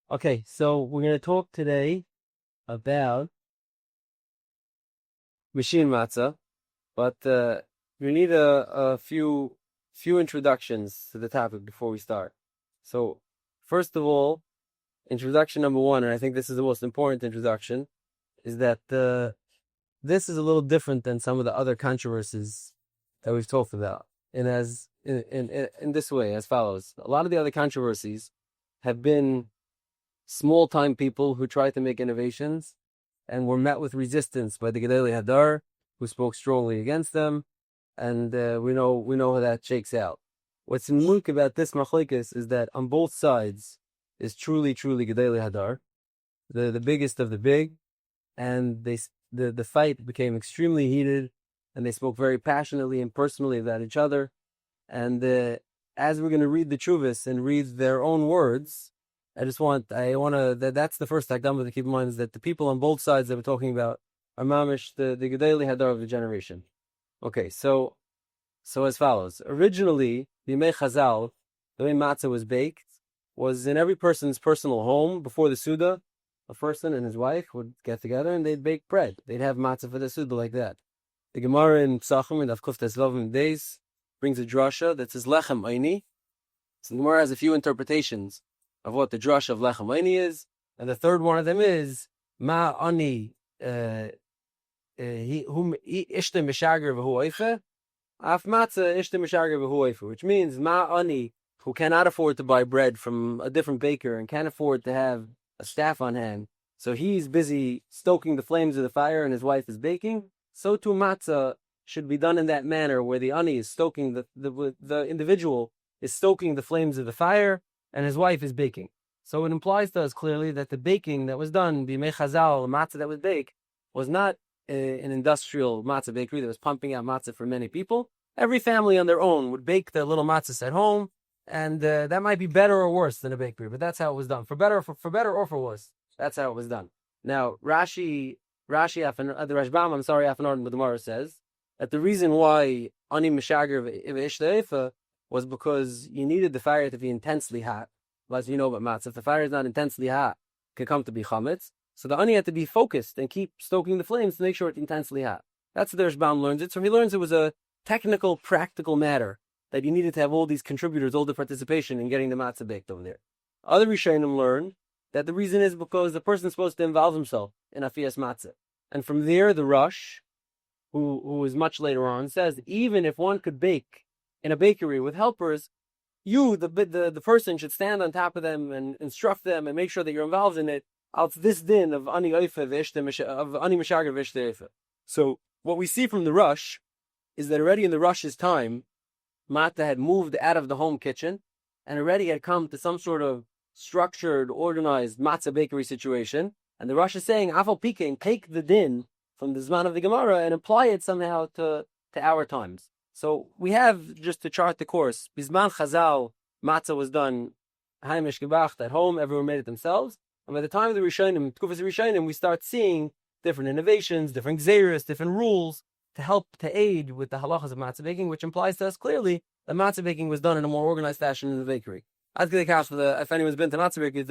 Okay, so we're going to talk today about machine matzah, but we need a few introductions to the topic before we start. So, first of all, introduction number one, and I think this is the most important introduction, is that this is a little different than some of the other controversies that we've talked about. And in this way, as follows: a lot of the other controversies have been small-time people who tried to make innovations and were met with resistance by the Gedolei Hadar, who spoke strongly against them, and we know how that shakes out. What's unique about this machlekes is that on both sides is truly Gedolei Hadar, the biggest of the big, and the fight became extremely heated, and they spoke very passionately and personally about each other. And as we're going to read the Chuvas and read their own words, that's the first hakdama to keep in mind, is that the people on both sides that we're talking about are mamish, the Gedolei Hadar of the generation. Okay, so as follows. Originally, the Yemei Chazal, the way matzah was baked, was in every person's personal home before the Suda. A person and his wife would get together and they'd bake bread. They'd have matzah for the Suda like that. The Gemara in Psachim and Avkuf Tesvav days brings a drasha that says lechem aini. So the Gemara has a few interpretations of what the drasha of lechem aini is, and the third one of them is ma ani ishte mishager v'hu oife af matzah ishte mishager v'hu oife, which means ma ani, who cannot afford to buy bread from a different baker and can't afford to have a staff on hand, so he's busy stoking the flames of the fire and his wife is baking. So too matzah should be done in that manner, where the ani is stoking the individual is stoking the flames of the fire and his wife is baking. So it implies to us clearly that the baking that was done, b'yemei chazal, the matzah that was baked, was not an industrial matzah bakery that was pumping out matzah for many people. Every family on their own would bake their little matzahs at home, and that might be better or worse than a bakery, but that's how it was done. For better or for worse, that's how it was done. Now, the Rashbam, Afan the Gemara says that the reason why ani mishager v'ishleifa was because you needed the fire to be intensely hot. As you know about matzah, if the fire is not intensely hot, it can come to be chametz. So the ani had to be focused and keep stoking the flames to make sure it's intensely hot. That's the Rashbam learns it. So he learns it was a technical, practical matter that you needed to have all these contributors, all the participation in getting the matzah baked over there. Other Rishonim learn that the reason is because the person is supposed to involve himself in afiyas matzah. And from there, the Rosh, who is much later on, says even if one could bake in a bakery with helpers, you, the person, should stand on top of them and instruct them and make sure that you're involved in it. It's this din of ani mishager v'ishte. So what we see from the Rosh is that already in the Rosh's time, matzah had moved out of the home kitchen and already had come to some sort of structured, organized matzah bakery situation. And the Rosh is saying, Afal Pikein, take the din from the Zman of the Gemara and apply it somehow to our times. So we have, just to chart the course, Bizman Chazal, matzah was done heimish gebacht at home, everyone made it themselves. And by the time of the Rishonim, Tkufas Rishonim, we start seeing different innovations, different gzeiros, different rules to help, to aid with the halachas of matzah baking, which implies to us clearly that matzah baking was done in a more organized fashion in the bakery. If anyone's been to matzah bakery,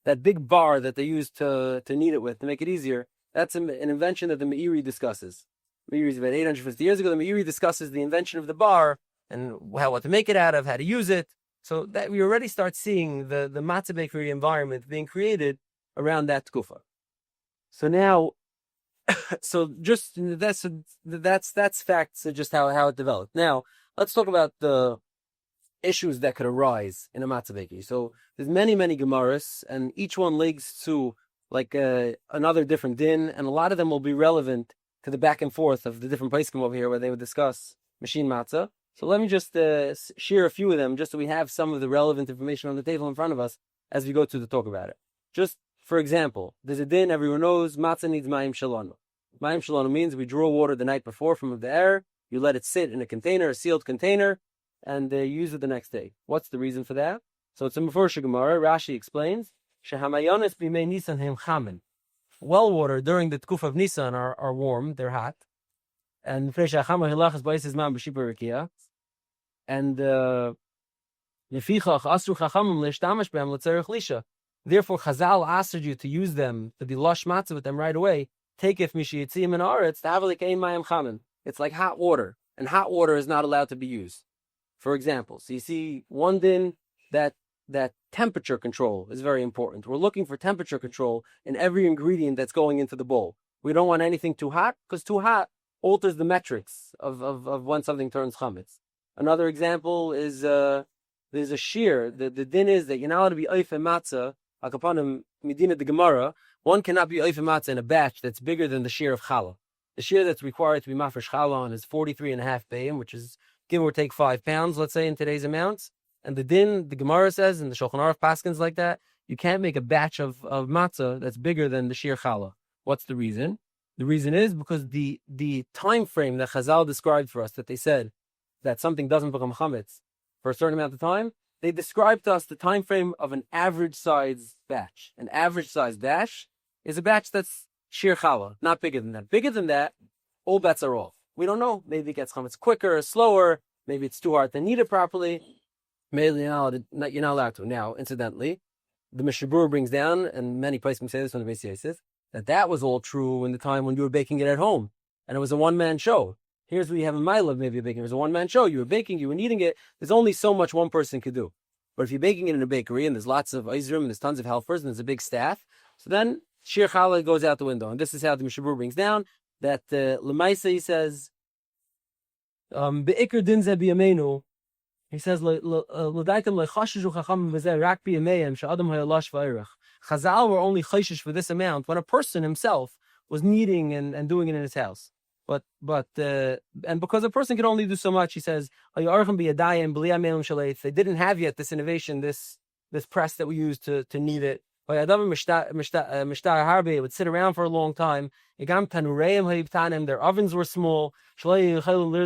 that big bar that they use to knead it with, to make it easier, that's an invention that the Meiri discusses. Meiri is about 850 years ago. The Meiri discusses the invention of the bar and what to make it out of, how to use it. So that we already start seeing the matzah bakery environment being created around that tkufa. So now, that's facts of just how it developed. Now, let's talk about the issues that could arise in a matzah bakery. So there's many Gemaras, and each one links to like another different din, and a lot of them will be relevant to the back and forth of the different poskim over here where they would discuss machine matzah. So let me just share a few of them, just so we have some of the relevant information on the table in front of us as we go to the talk about it. Just for example, there's a din everyone knows: matzah needs mayim shalanu. Mayim shalanu means we draw water the night before from the air, you let it sit in a container, a sealed container, and use it the next day. What's the reason for that? So it's a Meforsha Gemara. Rashi explains, Shehamayonis b'mei Nisan hem chamen. Well water during the tkuf of Nisan are warm, they're hot. And Fresh Achama Hilachas Baisis Man B'Shipur Rikia. And Yefichach Asru Chachamim L'Shtamash B'Hem L'Tzerich Lisha. Therefore, Chazal asked you to use them, to be lush matzah with them right away. Take if mishiyitzim and aretz, to have like ein mayim chamin. It's like hot water, and hot water is not allowed to be used. For example, so you see one din that temperature control is very important. We're looking for temperature control in every ingredient that's going into the bowl. We don't want anything too hot, because too hot alters the metrics of when something turns chametz. Another example is there's a shear. The din is that you're not allowed to be oif matzah. Akapanim medina the Gemara. One cannot be oif matzah in a batch that's bigger than the shear of challah. The shear that's required to be mafresh challah on is 43.5 bayim, which is give or take 5 pounds, let's say in today's amounts. And the din, the Gemara says, and the Shulchan Aruch paskins like that, you can't make a batch of matzah that's bigger than the shear challah. What's the reason? The reason is because the time frame that Chazal described for us, that they said that something doesn't become chametz for a certain amount of time, they described to us the time frame of an average size batch. An average size batch is a batch that's sheer challah, not bigger than that. Bigger than that, all bets are off. We don't know. Maybe it gets chametz quicker or slower. Maybe it's too hard to knead it properly. Maybe you're not allowed to. Now, incidentally, the Mishabur brings down, and many places say this on the Beis Yosef, that was all true in the time when you were baking it at home, and it was a one-man show. Here's what you have in my love, maybe a baking. It was a one-man show. You were baking, you were kneading it. There's only so much one person could do. But if you're baking it in a bakery, and there's lots of izrim, and there's tons of helpers, and there's a big staff, so then shir challah goes out the window. And this is how the Mishabur brings down, that Lemaisa, he says, Be'ikr din ze b'yameinu, he says, Chazal were only chayshish for this amount when a person himself was kneading and doing it in his house. But and because a person can only do so much, he says, they didn't have yet this innovation, this press that we use to knead it. It would sit around for a long time. Their ovens were small. You couldn't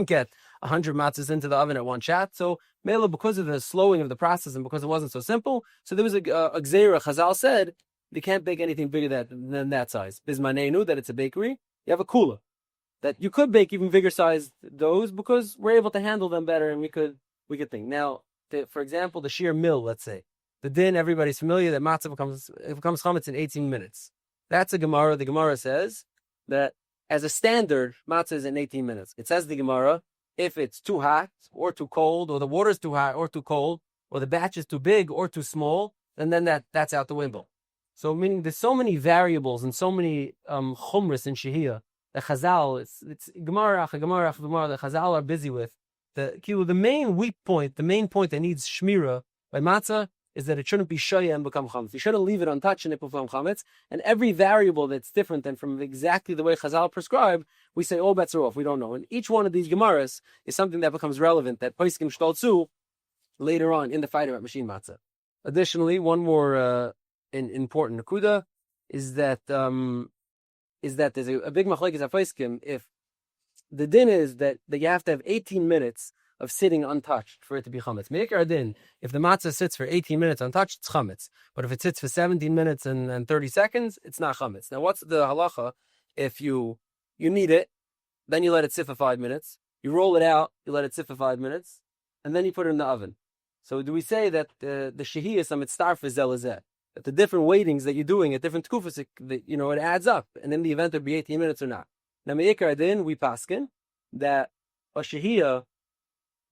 get 100 matzahs into the oven at one shot. So, because of the slowing of the process and because it wasn't so simple, so there was a gzeira. Chazal said they can't bake anything bigger than that size. Bismanei knew that it's a bakery. You have a kula that you could bake even bigger sized doughs because we're able to handle them better, and we could think. Now, for example, the sheer mill, let's say. The din, everybody's familiar that matzah becomes chametz in 18 minutes. That's a Gemara. The Gemara says that as a standard, matzah is in 18 minutes. It says the Gemara, if it's too hot or too cold, or the water's too hot or too cold, or the batch is too big or too small, and then that's out the window. So meaning there's so many variables and so many chumras in shehiyah that Chazal, it's Gemara after Gemara after Gemara that Chazal are busy with. The main weak point, the main point that needs shmira by matzah is that it shouldn't be shaya and become chametz. You shouldn't leave it untouched and it become chametz. And every variable that's different than from exactly the way Chazal prescribed, we say all bets are off. We don't know. And each one of these gemaras is something that becomes relevant that poskim shtolzu later on in the fight about machine matzah. Additionally, one more important nakuda is that there's a big machlekes at poskim. If the din is that you have to have 18 minutes of sitting untouched for it to be chametz. Meikar din, if the matzah sits for 18 minutes untouched, it's chametz. But if it sits for 17 minutes and 30 seconds, it's not chametz. Now, what's the halacha? If you knead it, then you let it sit for 5 minutes. You roll it out, you let it sit for 5 minutes, and then you put it in the oven. So do we say that the shehiyas mitzvah for zelazeh, that the different weightings that you're doing at different tkufas, it adds up, and in the event it'll be 18 minutes or not. Now, meikar din, we paskin that a shehiyah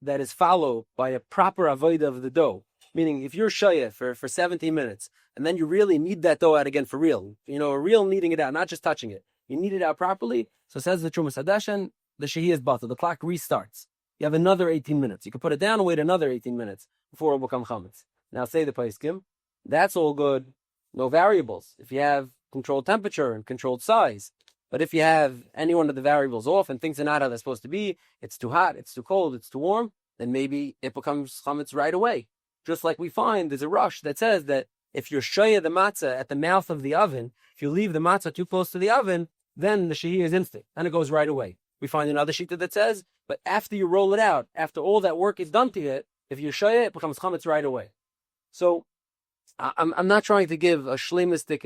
that is followed by a proper avodah of the dough. Meaning, if you're shayeh for 17 minutes, and then you really knead that dough out again for real, a real kneading it out, not just touching it. You knead it out properly. So says the Trumas Hadashan, the Shehi is batal. The clock restarts. You have another 18 minutes. You can put it down and wait another 18 minutes before it will become chametz. Now say the paiskim, that's all good. No variables. If you have controlled temperature and controlled size, but if you have any one of the variables off and things are not how they're supposed to be, it's too hot, it's too cold, it's too warm, then maybe it becomes chametz right away. Just like we find there's a rush that says that if you're shaya the matzah at the mouth of the oven, if you leave the matzah too close to the oven, then the shehi is instant and it goes right away. We find another shita that says, but after you roll it out, after all that work is done to it, if you're shaya, it becomes chametz right away. So I'm not trying to give a shlemistic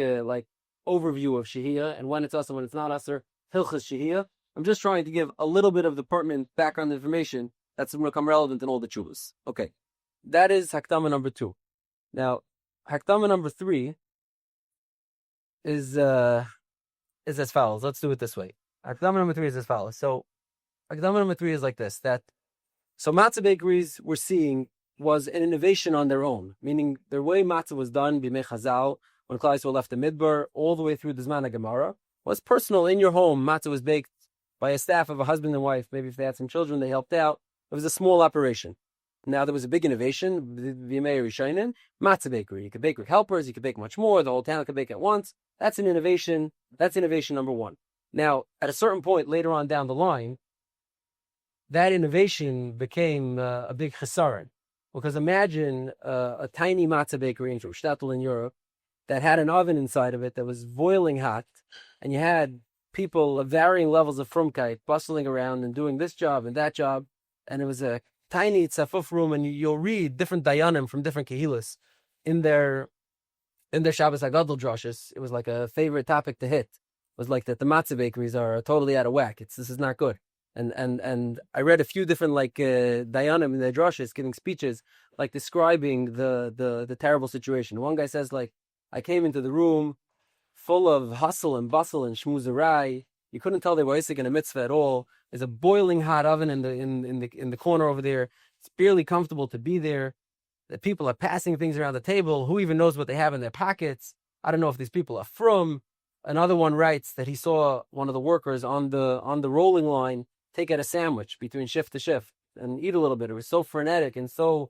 overview of shehiyah and when it's usher, when it's not usher, hilchas shehiyah. I'm just trying to give a little bit of the pertinent background information that's going to become relevant in all the chuvas. Okay, that is hakdama number 2. Now, Hakdama number 3 is as follows. Let's do it this way. Hakdama number 3 is as follows. So, Hakdama number 3 is like this: so matzah bakeries we're seeing was an innovation on their own, meaning the way matzah was done b'mei Chazal when Klal Yisrael left the Midbar all the way through the Zman HaGemara was personal in your home. Matzah was baked by a staff of a husband and wife. Maybe if they had some children, they helped out. It was a small operation. Now there was a big innovation, V'yimei Rishonim, matzah bakery. You could bake with helpers, you could bake much more, the whole town could bake at once. That's an innovation. That's innovation number 1. Now, at a certain point later on down the line, that innovation became a big chesaron. Because imagine a tiny matzah bakery in shtetl in Europe that had an oven inside of it that was boiling hot, and you had people of varying levels of frumkeit bustling around and doing this job and that job, and it was a tiny tzafuf room, and you'll read different dayanim from different kehilas in their Shabbos Hagadol drushes. It was like a favorite topic to hit. It was like that the matzah bakeries are totally out of whack. This is not good. And I read a few different dayanim in their drushes giving speeches like describing the terrible situation. One guy says I came into the room full of hustle and bustle and shmuzerai. You couldn't tell they were Isaac in a mitzvah at all. There's a boiling hot oven in the corner over there. It's barely comfortable to be there. The people are passing things around the table. Who even knows what they have in their pockets? I don't know if these people are from. Another one writes that he saw one of the workers on the rolling line take out a sandwich between shift to shift and eat a little bit. It was so frenetic and so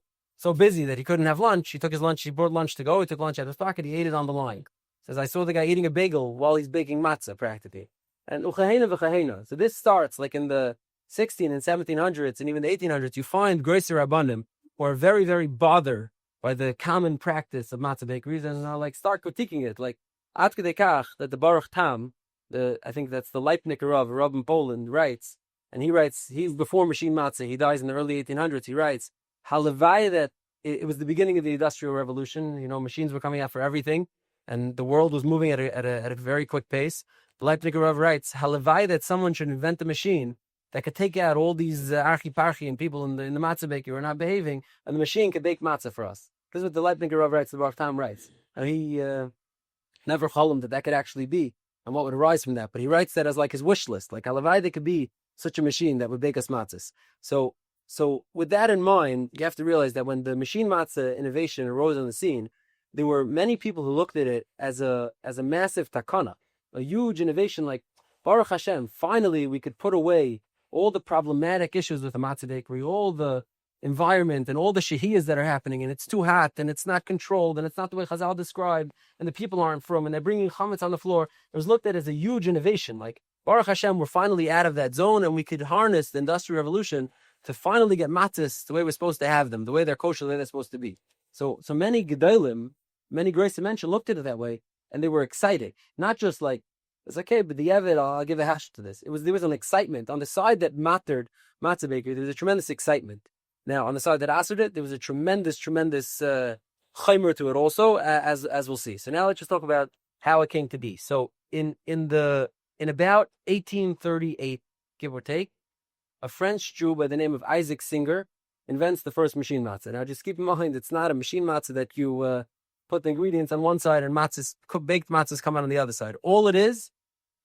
busy that he couldn't have lunch. He took his lunch. He brought lunch to go. He took lunch out of his pocket. He ate it on the line. Says, I saw the guy eating a bagel while he's baking matzah, practically. And uchahena v'chahena. So this starts like in the 16 and 1700s and even the 1800s. You find Greiser Rabbanim who are very, very bothered by the common practice of matzah bakeries and start critiquing it. Like, ad kedei kach, that the Baruch Tam, I think that's the Leibniker Rav, a Rav in Poland, writes, and he writes, he's before machine matzah, he dies in the early 1800s, he writes, Halavai, that it was the beginning of the Industrial Revolution, machines were coming out for everything, and the world was moving at a very quick pace. The Leibniker Rav writes, Halavai, that someone should invent a machine that could take out all these archi-parchi and people in the matzah bakery who are not behaving, and the machine could bake matzah for us. This is what the Leibniker Rav writes, the Baruch Tam writes. And he never called him that could actually be, and what would arise from that. But he writes that as like his wish list, like halavai there could be such a machine that would bake us matzahs. So with that in mind, you have to realize that when the machine matzah innovation arose on the scene, there were many people who looked at it as a massive takana, a huge innovation. Like Baruch Hashem, finally we could put away all the problematic issues with the matzah bakery, all the environment and all the shehiyas that are happening, and it's too hot, and it's not controlled, and it's not the way Chazal described, and the people aren't from, and they're bringing chametz on the floor. It was looked at as a huge innovation. Like, Baruch Hashem, we're finally out of that zone, and we could harness the Industrial Revolution to finally get matzahs the way we're supposed to have them, the way they're kosher, the way they're supposed to be. So many gedolim, many grace dimension looked at it that way, and they were excited. Not just like, it's okay, but the Evid, I'll give a hash to this. There was an excitement. On the side that mattered matzah bakery, there was a tremendous excitement. Now, on the side that answered it, there was a tremendous chaymer to it also, as we'll see. So now let's just talk about how it came to be. So in about 1838, give or take, a French Jew by the name of Isaac Singer invents the first machine matzah. Now, just keep in mind, it's not a machine matzah that you put the ingredients on one side and baked matzahs come out on the other side. All it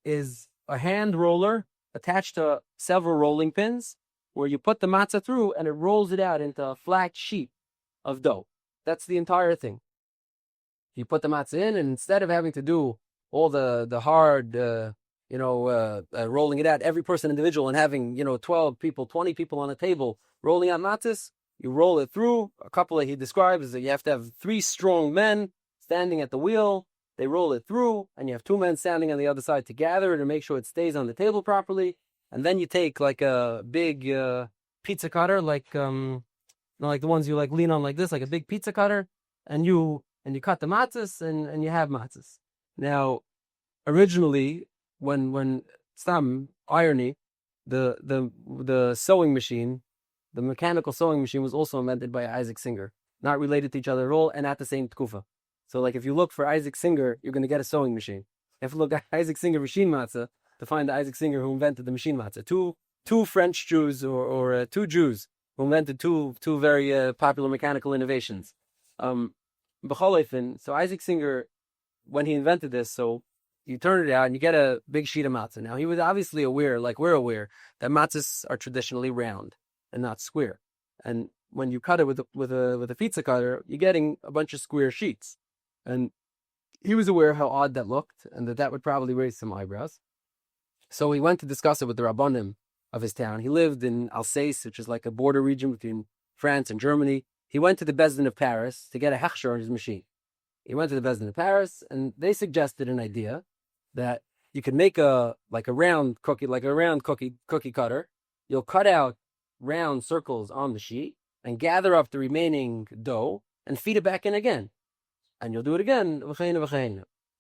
is a hand roller attached to several rolling pins, where you put the matzah through and it rolls it out into a flat sheet of dough. That's the entire thing. You put the matzah in, and instead of having to do all the hard, rolling it out, every person individual, and having, 12 people, 20 people on a table rolling out matzahs, you roll it through. A couple that he describes is that you have to have 3 strong men standing at the wheel. They roll it through, and you have 2 men standing on the other side to gather it and make sure it stays on the table properly. And then you take like a big pizza cutter, like the ones you lean on like this, like a big pizza cutter, and you cut the matzahs and you have matzahs. Now, originally, when some irony, the sewing machine, the mechanical sewing machine was also invented by Isaac Singer, not related to each other at all, and at the same tkufa. So, like if you look for Isaac Singer, you're going to get a sewing machine. If you look at Isaac Singer machine matzah, to find the Isaac Singer who invented the machine matzah. Two French Jews or 2 Jews who invented two very popular mechanical innovations. So Isaac Singer, when he invented this, so you turn it out and you get a big sheet of matzah. Now he was obviously aware, like we're aware, that matzahs are traditionally round and not square. And when you cut it with a pizza cutter, you're getting a bunch of square sheets. And he was aware how odd that looked and that would probably raise some eyebrows. So he went to discuss it with the Rabbanim of his town. He lived in Alsace, which is like a border region between France and Germany. He went to the Beis Din of Paris to get a hechsher on his machine. He went to the Beis Din of Paris, and they suggested an idea that you could make a round cookie cutter. You'll cut out round circles on the sheet and gather up the remaining dough and feed it back in again. And you'll do it again.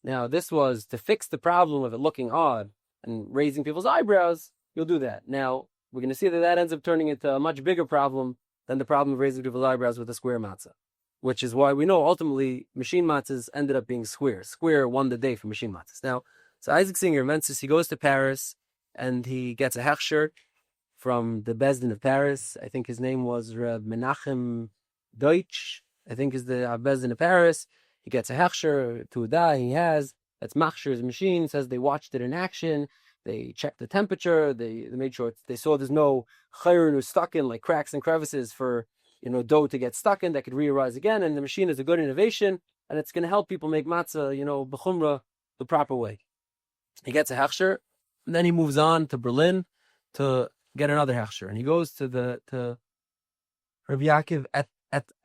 Now, this was to fix the problem of it looking odd and raising people's eyebrows. You'll do that. Now, we're going to see that ends up turning into a much bigger problem than the problem of raising people's eyebrows with a square matzah, which is why we know ultimately machine matzahs ended up being square. Square won the day for machine matzahs. Now, so Isaac Singer invents this. He goes to Paris and he gets a hechsher from the Beis Din of Paris. I think his name was Reb Menachem Deutsch. I think is the Beis Din of Paris. He gets a hechsher, tuda he has. That's machsher's machine. Says they watched it in action. They checked the temperature. They made sure they saw there's no chayrin who's stuck in like cracks and crevices for dough to get stuck in that could re-arise again. And the machine is a good innovation, and it's going to help people make matzah, b'chumrah, the proper way. He gets a hechsher, and then he moves on to Berlin to get another hechsher, and he goes to Rabbi Yaakov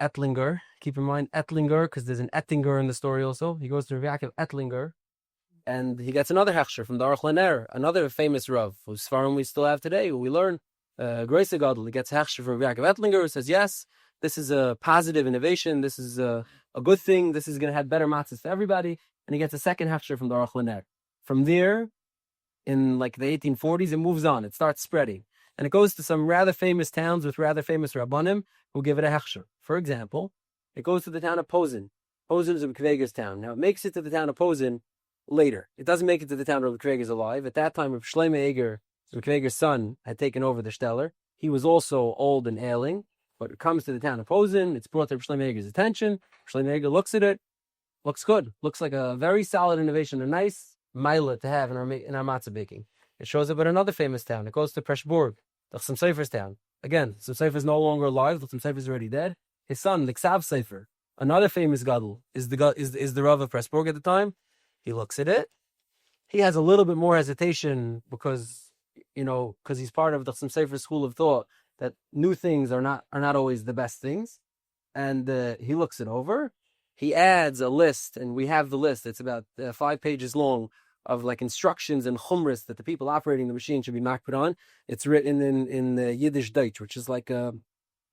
Ettlinger. Keep in mind Ettlinger, because there's an Ettinger in the story also. He goes to Rabbi Yaakov Ettlinger, and he gets another hechsher from the Aruch LaNer, another famous Rav, whose Sfarim we still have today, who we learn. Groise Gadol, he gets a hechsher from Rabbi Yaakov Ettlinger, who says, yes, this is a positive innovation, this is a good thing, this is going to have better matzahs for everybody, and he gets a second hechsher from the Aruch LaNer. From there, in like the 1840s, it moves on, it starts spreading, and it goes to some rather famous towns with rather famous Rabbanim who give it a hechsher. For example, it goes to the town of Posen. Posen is a Kveger's town. Now, it makes it to the town of Posen later. It doesn't make it to the town where Kveger's alive. At that time, Reb Shlomo Eger, Kveger's son, had taken over the Steller. He was also old and ailing, but it comes to the town of Posen. It's brought to Reb Shlomo Eger's attention. Reb Shlomo Eger looks at it. Looks good. Looks like a very solid innovation, a nice mila to have in our matzah baking. It shows up at another famous town. It goes to Preshburg, the Chassam Sofer's town. Again, Chassam Sofer is no longer alive. The Chassam Sofer is already dead. His son, the Ksav Sofer, another famous gadol, is the Rav of Pressburg at the time. He looks at it. He has a little bit more hesitation because he's part of the Chassam Sofer school of thought that new things are not always the best things. And he looks it over. He adds a list, and we have the list. It's about 5 pages long of like instructions and chumras that the people operating the machine should be makpid on. It's written in Yiddish Deutsch, which is like a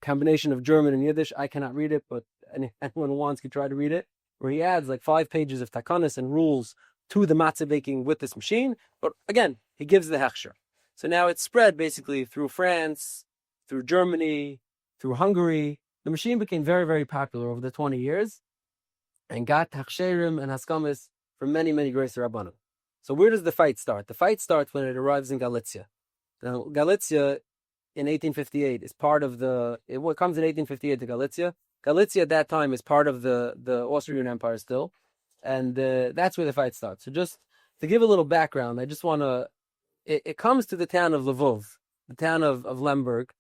combination of German and Yiddish. I cannot read it, but anyone who wants can try to read it. Where he adds like 5 pages of takanas and rules to the matzah baking with this machine. But again, he gives the hechsher. So now it's spread basically through France, through Germany, through Hungary. The machine became very, very popular over the 20 years and got hechsherim and haskamis from many, many great rabbanim. So where does the fight start? The fight starts when it arrives in Galicia. Now, Galicia in 1858 is part of what comes in 1858 to Galicia. Galicia at that time is part of the Austrian Empire still. And that's where the fight starts. So just to give a little background, I just want to, it comes to the town of Lvov, the town of Lemberg,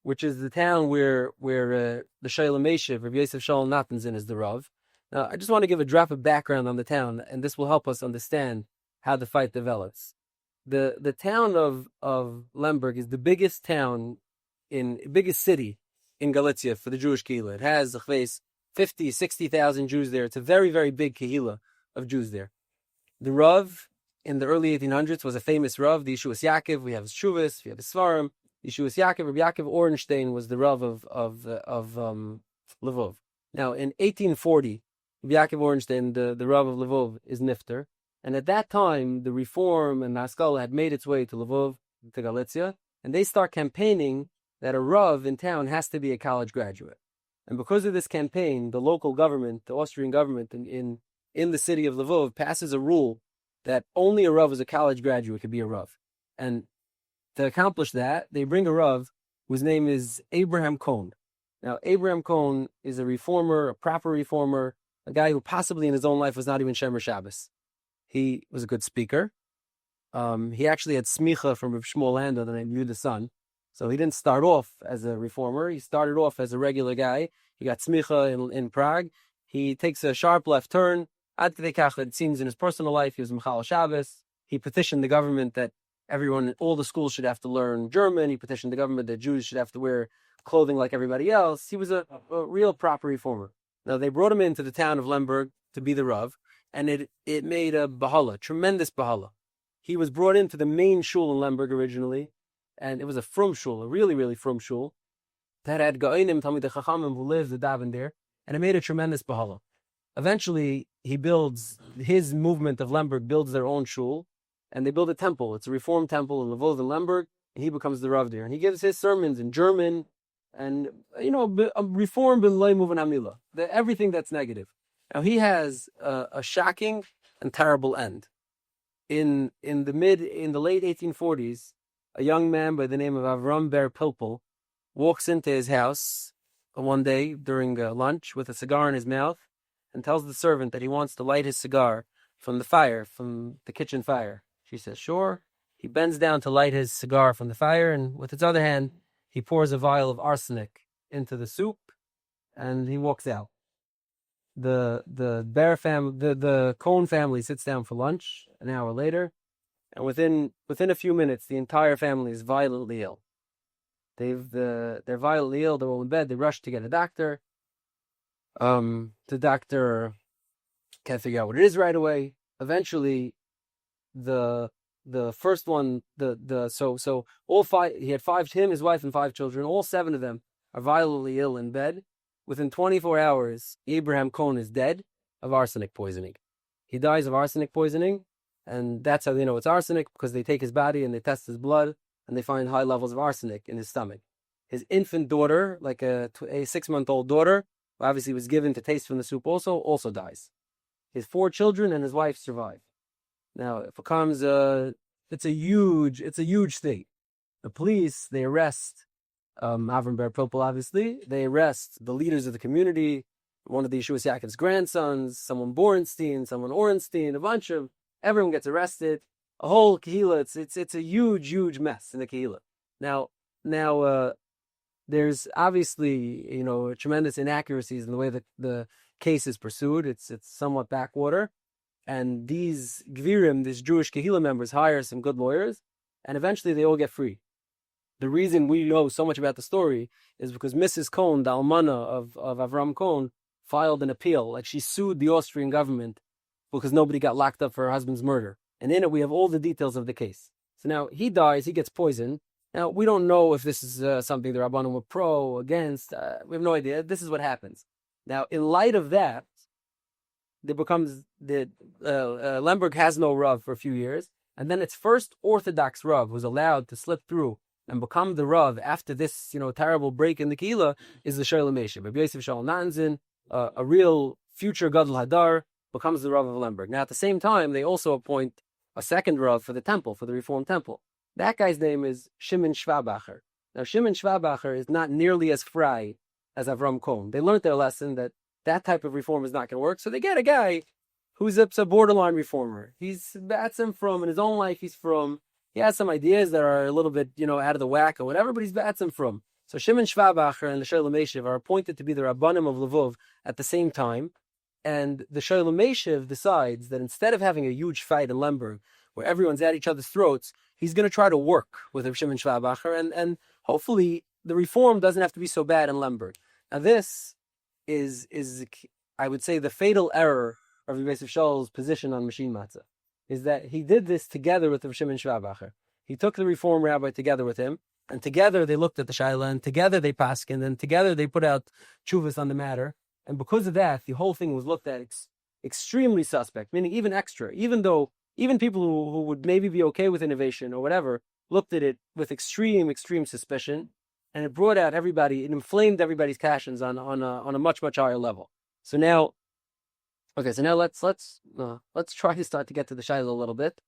which is the town where the Shalom Meshiv, Rabbi Yosef Shalom Natanzin, is the Rav. Now, I just want to give a drop of background on the town, and this will help us understand how the fight develops. The town of Lemberg is the biggest city in Galicia for the Jewish Kehillah. It has 50,000-60,000 Jews there. It's a very, very big Kehillah of Jews there. The Rav in the early 1800s was a famous Rav, the Yeshuas Yaakov. We have his Shuvas, we have his Svarim. Yeshuas Yaakov, Rabbi Yaakov Orenstein was the Rav of Lvov. Now, in 1840, Rabbi Yaakov Orenstein, the Rav of Lvov, is Nifter. And at that time, the Reform and the Haskalah had made its way to Lvov, to Galicia, and they start campaigning that a Rav in town has to be a college graduate. And because of this campaign, the local government, the Austrian government in the city of Lvov, passes a rule that only a Rav as a college graduate could be a Rav. And to accomplish that, they bring a Rav whose name is Abraham Cohn. Now, Abraham Cohn is a reformer, a proper reformer. a guy who possibly in his own life was not even Shemer Shabbos. He was a good speaker. He actually had smicha from Reb Shmuel Landa, the name Yehuda's son. So he didn't start off as a reformer. He started off as a regular guy. He got smicha in Prague. He takes a sharp left turn. Ad Kedei Kach, it seems in his personal life, he was Michal Shabbos. He petitioned the government that all the schools should have to learn German. He petitioned the government that Jews should have to wear clothing like everybody else. He was a real proper reformer. Now, they brought him into the town of Lemberg to be the Rav, and it made a bahala, tremendous bahala. He was brought into the main shul in Lemberg originally, and it was a frum shul, a really, really frum shul, that had Ga'inim, Talmidei Chachamim, who lived, the daven there, and it made a tremendous bahala. Eventually, his movement of Lemberg builds their own shul, and they build a temple. It's a reform temple in Lvov and Lemberg, and he becomes the Rav there. And he gives his sermons in German, and, reform bin loy muvan hamila, everything that's negative. Now, he has a shocking and terrible end. In the late 1840s, a young man by the name of Avram Ber Pilpul walks into his house one day during lunch with a cigar in his mouth and tells the servant that he wants to light his cigar from the kitchen fire. She says, sure. He bends down to light his cigar from the fire, and with his other hand, he pours a vial of arsenic into the soup, and he walks out. The Cohn family sits down for lunch an hour later, and within a few minutes, the entire family is violently ill. They're violently ill. They're all in bed. They rush to get a doctor. The doctor can't figure out what it is right away. Eventually, the first one, so all five. He had five. Him, his wife, and five children. All seven of them are violently ill in bed. Within 24 hours, Abraham Cohn is dead of arsenic poisoning. He dies of arsenic poisoning, and that's how they know it's arsenic, because they take his body and they test his blood, and they find high levels of arsenic in his stomach. His infant daughter, like a 6-month-old daughter, who obviously was given to taste from the soup also dies. His 4 children and his wife survive. Now, it becomes it's a huge thing. The police, they arrest Avram Ber Pilpul, obviously. They arrest the leaders of the community, one of the Yeshua Yaakov's grandsons, someone Borenstein, someone Orenstein, everyone gets arrested. A whole kehillah, it's a huge mess in the kehillah. Now, there's obviously, tremendous inaccuracies in the way that the case is pursued. It's somewhat backwater. And these Gvirim, these Jewish kehillah members, hire some good lawyers, and eventually they all get free. The reason we know so much about the story is because Mrs. Cohn, the almana of Avram Cohn, filed an appeal. Like, she sued the Austrian government because nobody got locked up for her husband's murder. And in it, we have all the details of the case. So now he dies, he gets poisoned. Now, we don't know if this is something the Rabbanim were pro, against. We have no idea. This is what happens. Now, in light of that, Lemberg has no Rav for a few years. And then its first Orthodox Rav was allowed to slip through and become the Rav after this, terrible break in the Kehillah, is the Sholem Meshiv. Rabbi Yosef Shaul Natanzin, a real future Gadol Hadar, becomes the Rav of Lemberg. Now, at the same time, they also appoint a second Rav for the temple, for the Reformed temple. That guy's name is Shimon Schwabacher. Now, Shimon Schwabacher is not nearly as fry as Avram Cohn. They learned their lesson that type of reform is not going to work, so they get a guy who's a borderline reformer. He's Batsim from, in his own life, he has some ideas that are a little bit, out of the whack or whatever, but he's Batsim from. So Shimon Schwabacher and the Sholem Meshiv are appointed to be the Rabbanim of Lvov at the same time. And the Sholem Meshiv decides that instead of having a huge fight in Lemberg, where everyone's at each other's throats, he's going to try to work with Shimon Schwabacher, and hopefully the reform doesn't have to be so bad in Lemberg. Now this is I would say, the fatal error of Rabbi Yosef Shaul's position on Machine Matzah, is that he did this together with Rav Shimon Schwabacher. He took the reform rabbi together with him, and together they looked at the Shaila, and together they paskined, and together they put out tshuvas on the matter. And because of that, the whole thing was looked at extremely suspect, meaning even extra, even people who would maybe be okay with innovation or whatever, looked at it with extreme suspicion, and it brought out everybody, it inflamed everybody's passions on a much higher level. So now let's try to start to get to the Shaila a little bit.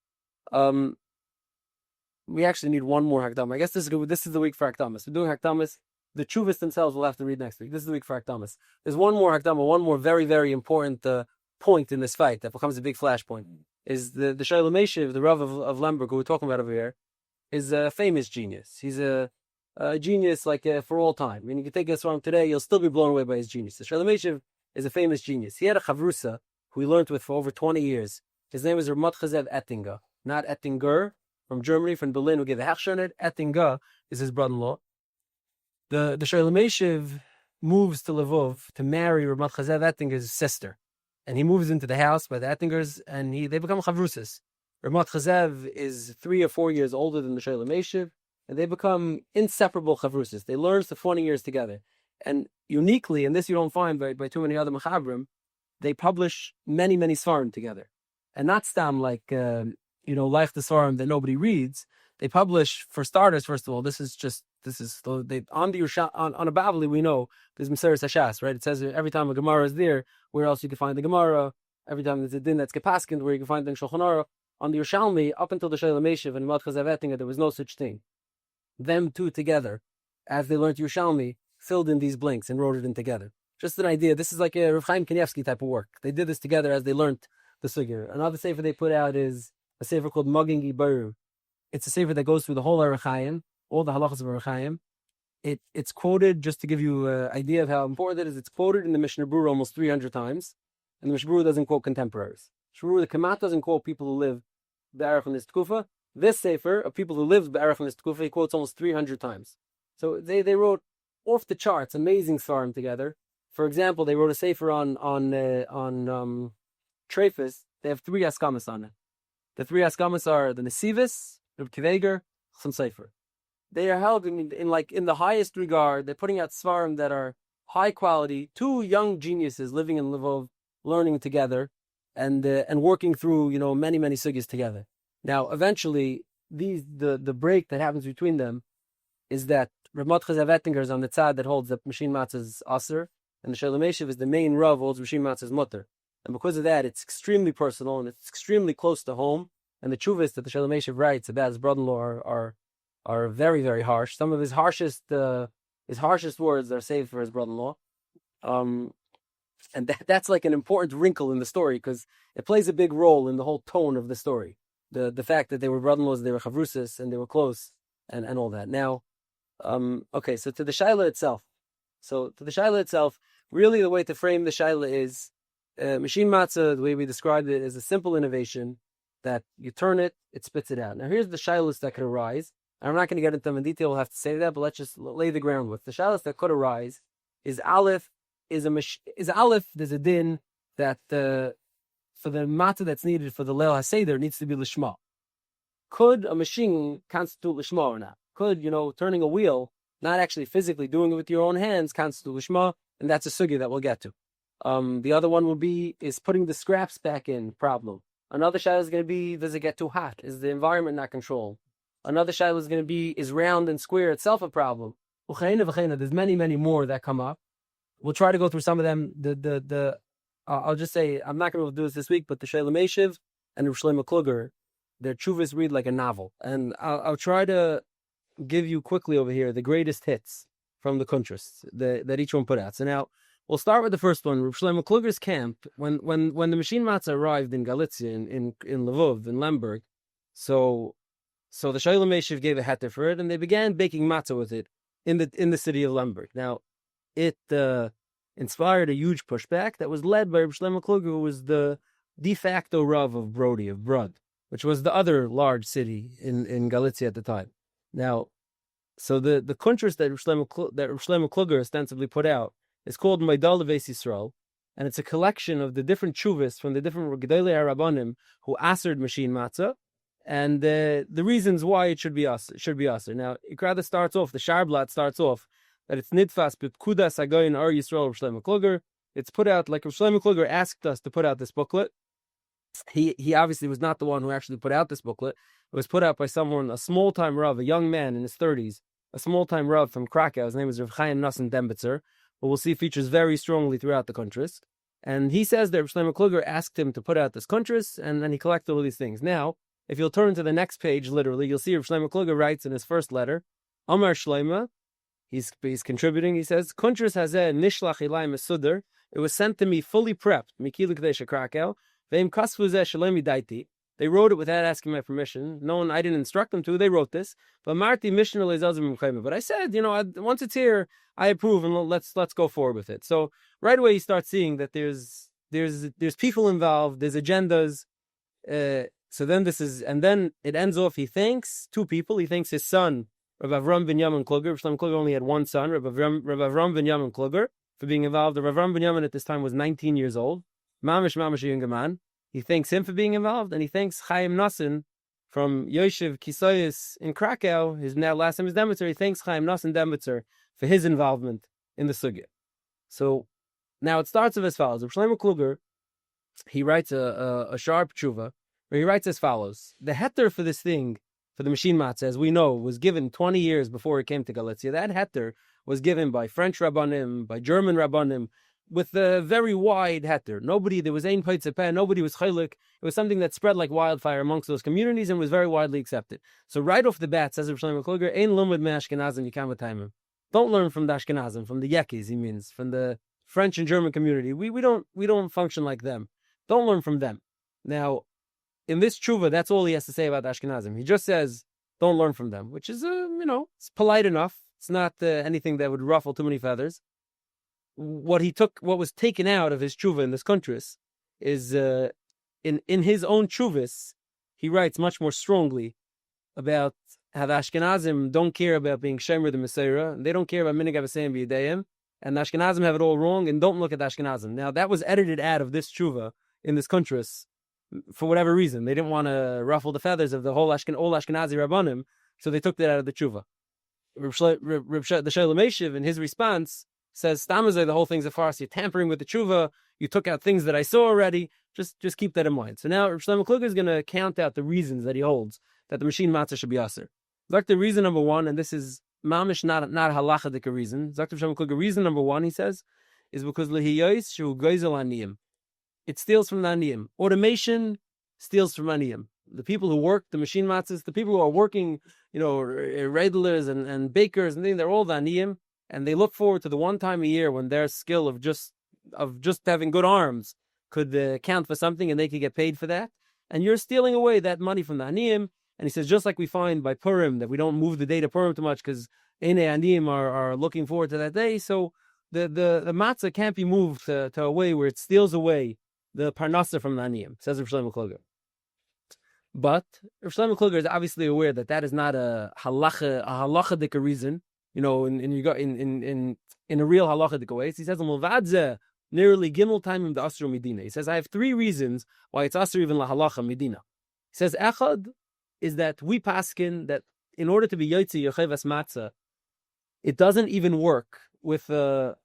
We actually need one more Hakdama. I guess this is the week for Hakdamas. We're doing Hakdamas the Chuvas themselves we'll have to read next week. This is the week for Hakdamas. There's one more Hakdama, one more very, very important point in this fight that becomes a big flashpoint. Is the Shalom Meshiv, the Rav of Lemberg, who we're talking about over here, is a famous genius. He's a genius for all time. I mean, you can take us from today, you'll still be blown away by his genius. The Shalom Meshiv is a famous genius. He had a chavrusa who he learned with for over 20 years. His name was Matzoh Ettinger, not Ettinger, from Germany, from Berlin, who gave a Hechshonet. Ettinger is his brother-in-law. The Shalom Meshiv moves to Lvov to marry Matzoh Ettinger's sister. And he moves into the house by the Ettingers, and they become chavrusas. Matzoh is 3 or 4 years older than the Shalom Meshiv, and they become inseparable chavrusas. They learn for 20 years together. And uniquely, and this you don't find by too many other machabrim, they publish many, many svarim together. And not stam like the svarim that nobody reads. They publish, for starters, first of all, on the on a Bavli we know there's Meseres Hashas, right? It says every time a Gemara is there, where else you can find the Gemara. Every time there's a din that's Kepaskind, where you can find the Shulchan Aruch. On the Yerushalmi, up until the Shalom Meshiv and Matzoh Ettinger, there was no such thing. Them two together, as they learned Yerushalmi, filled in these blanks and wrote it in together. Just an idea. This is like a Rav Chaim Kanievsky type of work. They did this together as they learned the sugya. Another sefer they put out is a sefer called Magin Gibaru. It's a sefer that goes through the whole Orach Chaim, all the halachas of Orach Chaim. It's quoted, just to give you an idea of how important it is, it's quoted in the Mishnah Berurah almost 300 times, and the Mishnah Berurah doesn't quote contemporaries. The Kamat doesn't quote people who live Be'arach in this Tkufa. This sefer of people who lived Be'arach in this Tkufa, he quotes almost 300 times. So they wrote off the charts, amazing svarim together. For example, they wrote a sefer on Trefus. They have 3 askamas on it. The 3 askamas are the Nesivis, Reb Kiveger, Chum Sefer. They are held in the highest regard. They're putting out svarim that are high quality. 2 young geniuses living in Lvov, learning together, and working through many sugyas together. Now, eventually, the break that happens between them is that Reb Matzoh Ettinger is on the tzad that holds that Mashin Matzah is aser, and the Shalom Meshiv is the main Rav holds Mashin Matzah is mutter. And because of that, it's extremely personal and it's extremely close to home. And the chuvas that the Shalom Meshiv writes about his brother-in-law are very, very harsh. Some of his harshest words are saved for his brother-in-law. And that's like an important wrinkle in the story because it plays a big role in the whole tone of the story. The fact that they were brother-in-laws, they were chavrusas, and they were close, and all that. Now, okay, so to the shaila itself. Really the way to frame the shaila is Mashin Matzah, the way we described it, is a simple innovation that you turn it, it spits it out. Now here's the shailas that could arise. I'm not going to get into them in detail, we'll have to say that, but let's just lay the groundwork. The shailas that could arise is Aleph, there's a din that for the matzah that's needed for the Leil HaSeder needs to be Lishma. Could a machine constitute Lishma or not? Could, turning a wheel, not actually physically doing it with your own hands, constitute Lishma? And that's a sugya that we'll get to. The other one is putting the scraps back in problem. Another shayla is going to be, does it get too hot? Is the environment not controlled? Another shayla is going to be, is round and square itself a problem? There's many more that come up. We'll try to go through some of them. I'll just say, I'm not going to be able to do this week, but the Shalom Meshiv and the Shlomo Kluger, their chuvas read like a novel. And I'll try to give you quickly over here the greatest hits from the kuntras that each one put out. So now, we'll start with the first one. Reb Shlomo Kluger's camp, when the Mashin Matzah arrived in Galicia, in Lvov, in Lemberg, so the Shalom Meshiv gave a heter for it, and they began baking matzah with it in the city of Lemberg. Now, it inspired a huge pushback that was led by Reb Shlomo Kluger, who was the de facto Rav of Brody, of Brod, which was the other large city in Galicia at the time. Now, so the kuntras that Reb Shlomo Kluger ostensibly put out is called Maidal Leves Yisrael, and it's a collection of the different chuvas from the different Gedolei Rabbanim who asered Mashin Matzah, and the reasons why it should be aser. Now, Ikrada starts off, the Sharblat starts off, that it's nidfas b'pkudas hagoyin ar Yisrael Reb Shlomo Kluger. It's put out, like Reb Shlomo Kluger asked us to put out this booklet. He obviously was not the one who actually put out this booklet. It was put out by someone, a small-time Rav, a young man in his 30s, a small-time Rav from Krakow. His name is Rav Chaim Nosson Dembitzer, who we'll see features very strongly throughout the kuntras. And he says that Reb Shlomo Kluger asked him to put out this kuntras, and then he collected all these things. Now, if you'll turn to the next page, literally, you'll see Reb Shlomo Kluger writes in his first letter, Amar Shlomo, he's contributing. He says, Kuntris hazeh nishlach ilai mesuder. It was sent to me fully prepped. Mikilu Kadesh Krakow. Veim kasvu zeh shalom daiti. They wrote it without asking my permission. No one, I didn't instruct them to. They wrote this. But Marti Mishnah Leizazim Mchayim. But I said, once it's here, I approve, and let's go forward with it. So right away you start seeing that there's people involved, there's agendas. So then it ends off. He thanks two people. He thanks his son, Rav Avram Binyamin Kluger. Shlomo Kluger only had one son, Rav Avram Binyamin Kluger, for being involved. Rav Avram Binyamin at this time was 19 years old. Mamish a younger man. He thanks him for being involved, and he thanks Chaim Nassin from Yoshev Kisayis in Krakow. His now last name is Demitzer. He thanks Chaim Nassin Demitzer for his involvement in the sugya. So now it starts with as follows. Shlomo Kluger, he writes a sharp tshuva, where he writes as follows: the heter for this thing, for the machine matzah, as we know, was given 20 years before it came to Galicia. That heter was given by French Rabbanim, by German Rabbanim, with a very wide heter. There was ein peitzepeh, nobody was chaylik. It was something that spread like wildfire amongst those communities and was very widely accepted. So right off the bat, says Shlomo Kluger, ein lumud me Ashkenazim yikam v'taimim. Don't learn from the Ashkenazim, from the Yekis, he means, from the French and German community. We don't function like them. Don't learn from them. Now, in this tshuva, that's all he has to say about the Ashkenazim. He just says, don't learn from them, which is, it's polite enough. It's not anything that would ruffle too many feathers. What was taken out of his tshuva in this kuntris is, in his own tshuvas, he writes much more strongly about how the Ashkenazim don't care about being shemer the Mesorah, and they don't care about minig avasayim b'yedayim, and the Ashkenazim have it all wrong, and don't look at the Ashkenazim. Now, that was edited out of this tshuva in this kuntris for whatever reason. They didn't want to ruffle the feathers of the whole all Ashkenazi Rabbanim, so they took that out of the tshuva. The Shalom Eshiv, in his response, says, Stamazai, the whole thing's a farce. You're tampering with the tshuva. You took out things that I saw already. Just keep that in mind. So now Shlomo Kluger is going to count out the reasons that he holds that the machine matzah should be aser. Dr. Reason number one, and this is mamish not a halachic reason. Dr. Shlomo Kluger, reason number one, he says, is because lehiyos shu goizel aniyim. It steals from the aniyim. Automation steals from aniyim. The people who work the machine matzahs, the people who are working, redlers and bakers and things, they're all the aniyim. And they look forward to the one time a year when their skill of just having good arms could count for something, and they could get paid for that. And you're stealing away that money from the aniyim. And he says, just like we find by Purim that we don't move the day to Purim too much because Ene aniyim are looking forward to that day. So the matzah can't be moved to a way where it steals away the parnasa from the aniyim, says Rav Shlomo Kluger. But Rav Shlomo Kluger is obviously aware that is not a halachic reason. In a real halachic way. So he says, nearly gimel timim the asru medina. He says, I have three reasons why it's asru even la halacha medina. He says, echad is that we paskin that in order to be yotzi yochevas matzah, it doesn't even work with a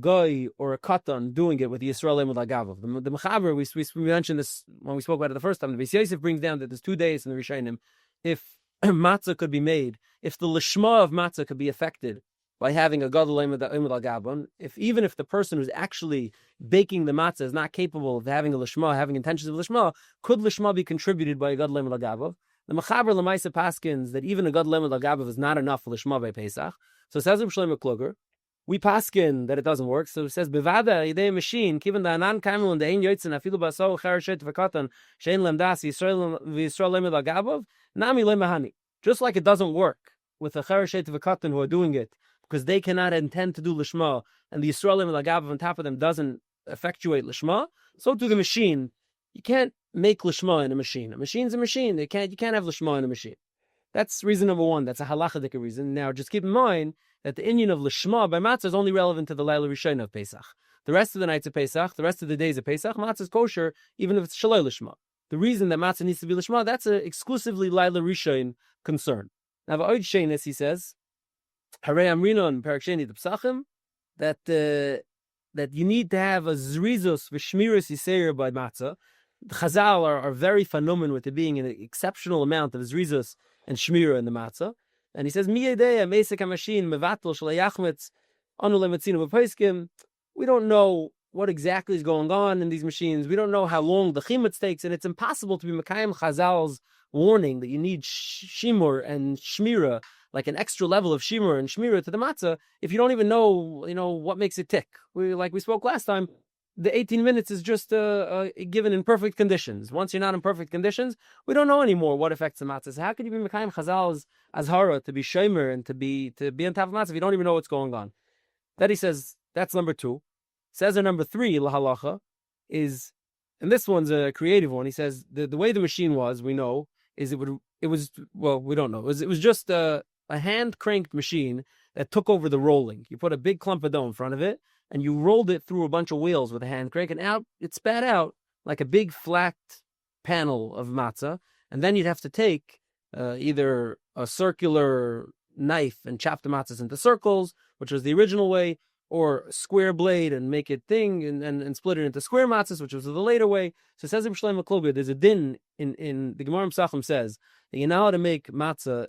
guy or a katan doing it with the Yisrael Lemud Agavav. The Mechaber, we mentioned this when we spoke about it the first time. The Beis Yosef brings down that there's 2 days in the Rishonim. If matzah could be made, if the lishma of matzah could be affected by having a gadol imud al-gabon, even if the person who's actually baking the matzah is not capable of having a lishma, having intentions of lishma, could lishma be contributed by a gadol imud al-gabon? The Mechaber Lamaisa paskins that even a gadol imud al-gabon is not enough for lishma by Pesach. So says Rav Shlomo Kluger, we paskin that it doesn't work. So it says bevada idei machine given the anan kamel and the ein yotzen afilu basol charashet v'katan shein lemdas Yisrael lemud al-gabon nami lemahani. Just like it doesn't work with the charashet v'katan who are doing it because they cannot intend to do lishma, and the Yisrael lemud al-gabon on top of them doesn't effectuate lishma, so to the machine, you can't make lishma in a machine. A machine's a machine. You can't have lishma in a machine. That's reason number one. That's a halachic reason. Now, just keep in mind that the inyan of lishma by matzah is only relevant to the Laila Rishon of Pesach. The rest of the nights of Pesach, the rest of the days of Pesach, matzah is kosher, even if it's shaloi lishma. The reason that matzah needs to be lishma, that's an exclusively Laila Rishon concern. Now, v'oid shenis, he says, Harei Amrinon Perak Sheni the Psachim, that you need to have a zrizus v'shmiras yiseir by matzah. The Chazal are very phenomenal with it being an exceptional amount of zrizus and shmira in the matzah. And he says, Mi yedeya meisek hamashin mevatel shalayachmetz anu lemetzinu b'poiskim. We don't know what exactly is going on in these machines. We don't know how long the chimetz takes, and it's impossible to be Mekayim Chazal's warning that you need shimur and shmira like an extra level of shimur and shmira to the matzah if you don't even know, what makes it tick. Like we spoke last time, the 18 minutes is just given in perfect conditions. Once you're not in perfect conditions, we don't know anymore what affects the matzah. So how could you be Mekayim Chazal's azhara to be shomer and to be on top of matzah if you don't even know what's going on? That he says, that's number 2. Says number 3, lahalacha, is, and this one's a creative one. He says the way the machine was, we know, is we don't know. It was just a hand cranked machine that took over the rolling. You put a big clump of dough in front of it, and you rolled it through a bunch of wheels with a hand crank, and out it spat out like a big flat panel of matzah. And then you'd have to take either a circular knife and chop the matzahs into circles, which was the original way, or a square blade and make it thing and split it into square matzahs, which was the later way. So it says in Shlomo Klubia, there's a din in the Gemara Pesachim says that you're not allowed to make matzah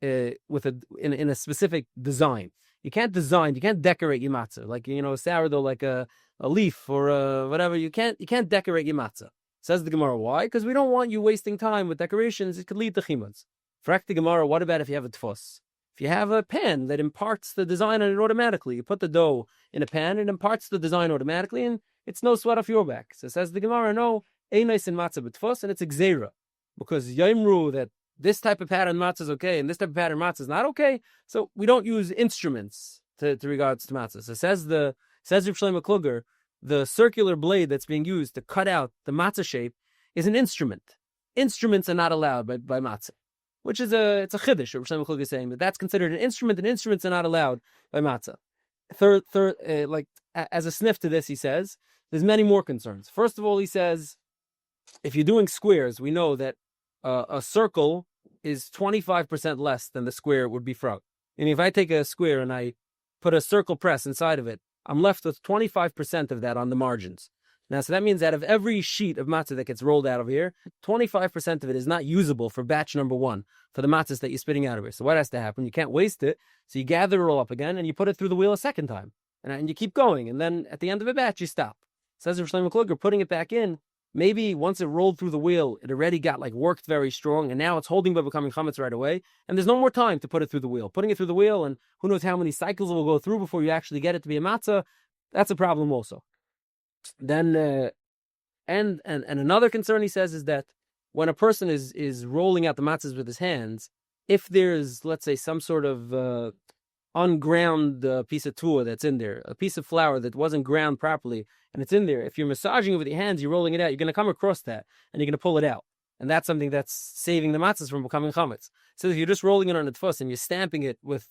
in a specific design. You can't decorate your matzah like sourdough, like a leaf or whatever. You can't decorate your matzah. Says the Gemara, why? Because we don't want you wasting time with decorations. It could lead to chimuds. Frak the Gemara, what about if you have a tfus? If you have a pan that imparts the design on it automatically, you put the dough in a pan, it imparts the design automatically, and it's no sweat off your back. So says the Gemara, no, einais in matzah b'tfus, and it's a gzeira, because yomru that this type of pattern matzah is okay, and this type of pattern matzah is not okay. So we don't use instruments to regards to matzah. So says Reb Shlomo Kluger, the circular blade that's being used to cut out the matzah shape is an instrument. Instruments are not allowed by matzah, which is it's a chiddush. Reb Shlomo Kluger is saying that that's considered an instrument, and instruments are not allowed by matzah. Third, like as a sniff to this, he says there's many more concerns. First of all, he says if you're doing squares, we know that a circle is 25% less than the square would be from. And if I take a square and I put a circle press inside of it, I'm left with 25% of that on the margins. Now, so that means out of every sheet of matzah that gets rolled out of here, 25% of it is not usable for batch number 1, for the matzahs that you're spitting out of here. So what has to happen? You can't waste it. So you gather it all up again and you put it through the wheel a second time. And you keep going. And then at the end of a batch, you stop. Says Reb Shlomo Kluger, putting it back in, maybe once it rolled through the wheel, it already got worked very strong, and now it's holding by becoming chametz right away, and there's no more time to put it through the wheel. Putting it through the wheel, and who knows how many cycles it will go through before you actually get it to be a matzah, that's a problem also. Then, and another concern he says is that when a person is rolling out the matzahs with his hands, if there's, let's say, some sort of unground piece of tuah that's in there, a piece of flour that wasn't ground properly, and it's in there. If you're massaging it with your hands, you're rolling it out, you're going to come across that, and you're going to pull it out. And that's something that's saving the matzahs from becoming chametz. So if you're just rolling it on the tfus and you're stamping it with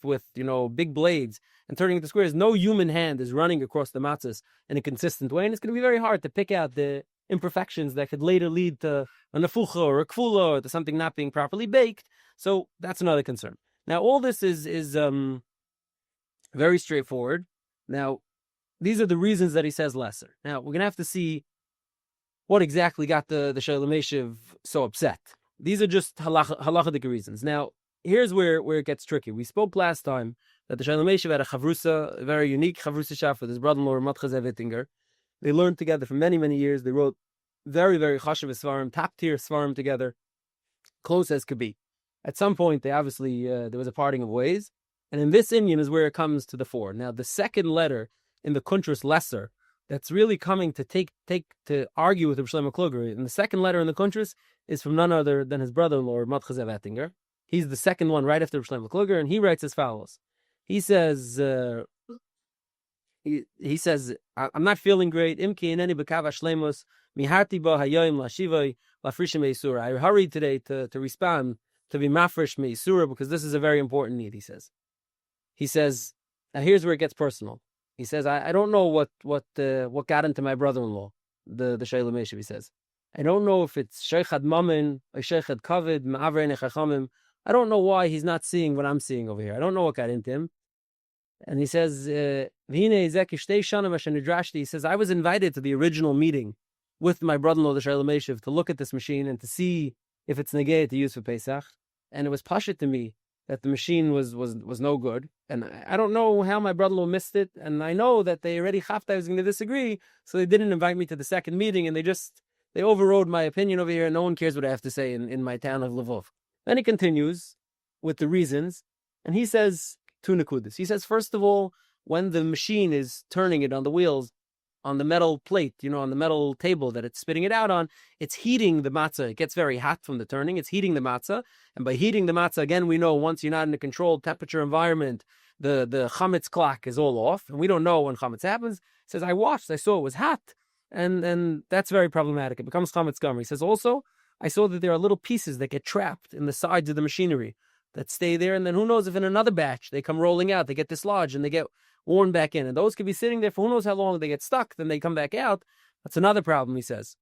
big blades and turning it to squares, no human hand is running across the matzahs in a consistent way, and it's going to be very hard to pick out the imperfections that could later lead to a nefucha or a kfula or to something not being properly baked. So that's another concern. Now, all this is very straightforward. Now, these are the reasons that he says lesser. Now, we're going to have to see what exactly got the Shalom Meshiv so upset. These are just halachic reasons. Now, here's where it gets tricky. We spoke last time that the Shalom Meshiv had a chavrusa, a very unique chavrusa shaf with his brother-in-law, Matzoh Vittinger. They learned together for many, many years. They wrote very, very chashuv svarim, top-tier svarim together, close as could be. At some point, they obviously, there was a parting of ways. And in this Inyan is where it comes to the fore. Now, the second letter in the Kuntras Lesser that's really coming to argue with Reb Shlomo Kluger, and the second letter in the Kuntras is from none other than his brother-in-law, Matzoh Vittinger. He's the second one right after Reb Shlomo Kluger, and he writes as follows. He says, I'm not feeling great. Imki ineni b'kava shleimus miharti bo hayoim lashivoi lafrishim meisura. I hurried today to respond to be mafresh meisura because this is a very important need. He says, now here's where it gets personal. He says, I don't know what got into my brother-in-law, the Shalom Meshiv. He says, I don't know if it's sheichad mamin or sheichad kavod ma'avrei nechachamim. I don't know why he's not seeing what I'm seeing over here. I don't know what got into him. And he says, he says, I was invited to the original meeting with my brother-in-law, the Shalom Meshiv, to look at this machine and to see if it's negay to use for Pesach. And it was pashut to me that the machine was no good. And I don't know how my brother-in-law missed it. And I know that they already I was going to disagree. So they didn't invite me to the second meeting. And they overrode my opinion over here. And no one cares what I have to say in my town of Lvov. Then he continues with the reasons. And he says two nekudis. He says, first of all, when the machine is turning it on the wheels, on the metal plate, on the metal table that it's spitting it out on, it's heating the matzah. It gets very hot from the turning. It's heating the matzah. And by heating the matzah, again, we know once you're not in a controlled temperature environment, the chametz clock is all off. And we don't know when chametz happens. He says, I watched, I saw it was hot. And that's very problematic. It becomes chametz gomer. He says also, I saw that there are little pieces that get trapped in the sides of the machinery that stay there. And then who knows if in another batch they come rolling out, they get dislodged and they get worn back in. And those could be sitting there for who knows how long. They get stuck, then they come back out. That's another problem, he says.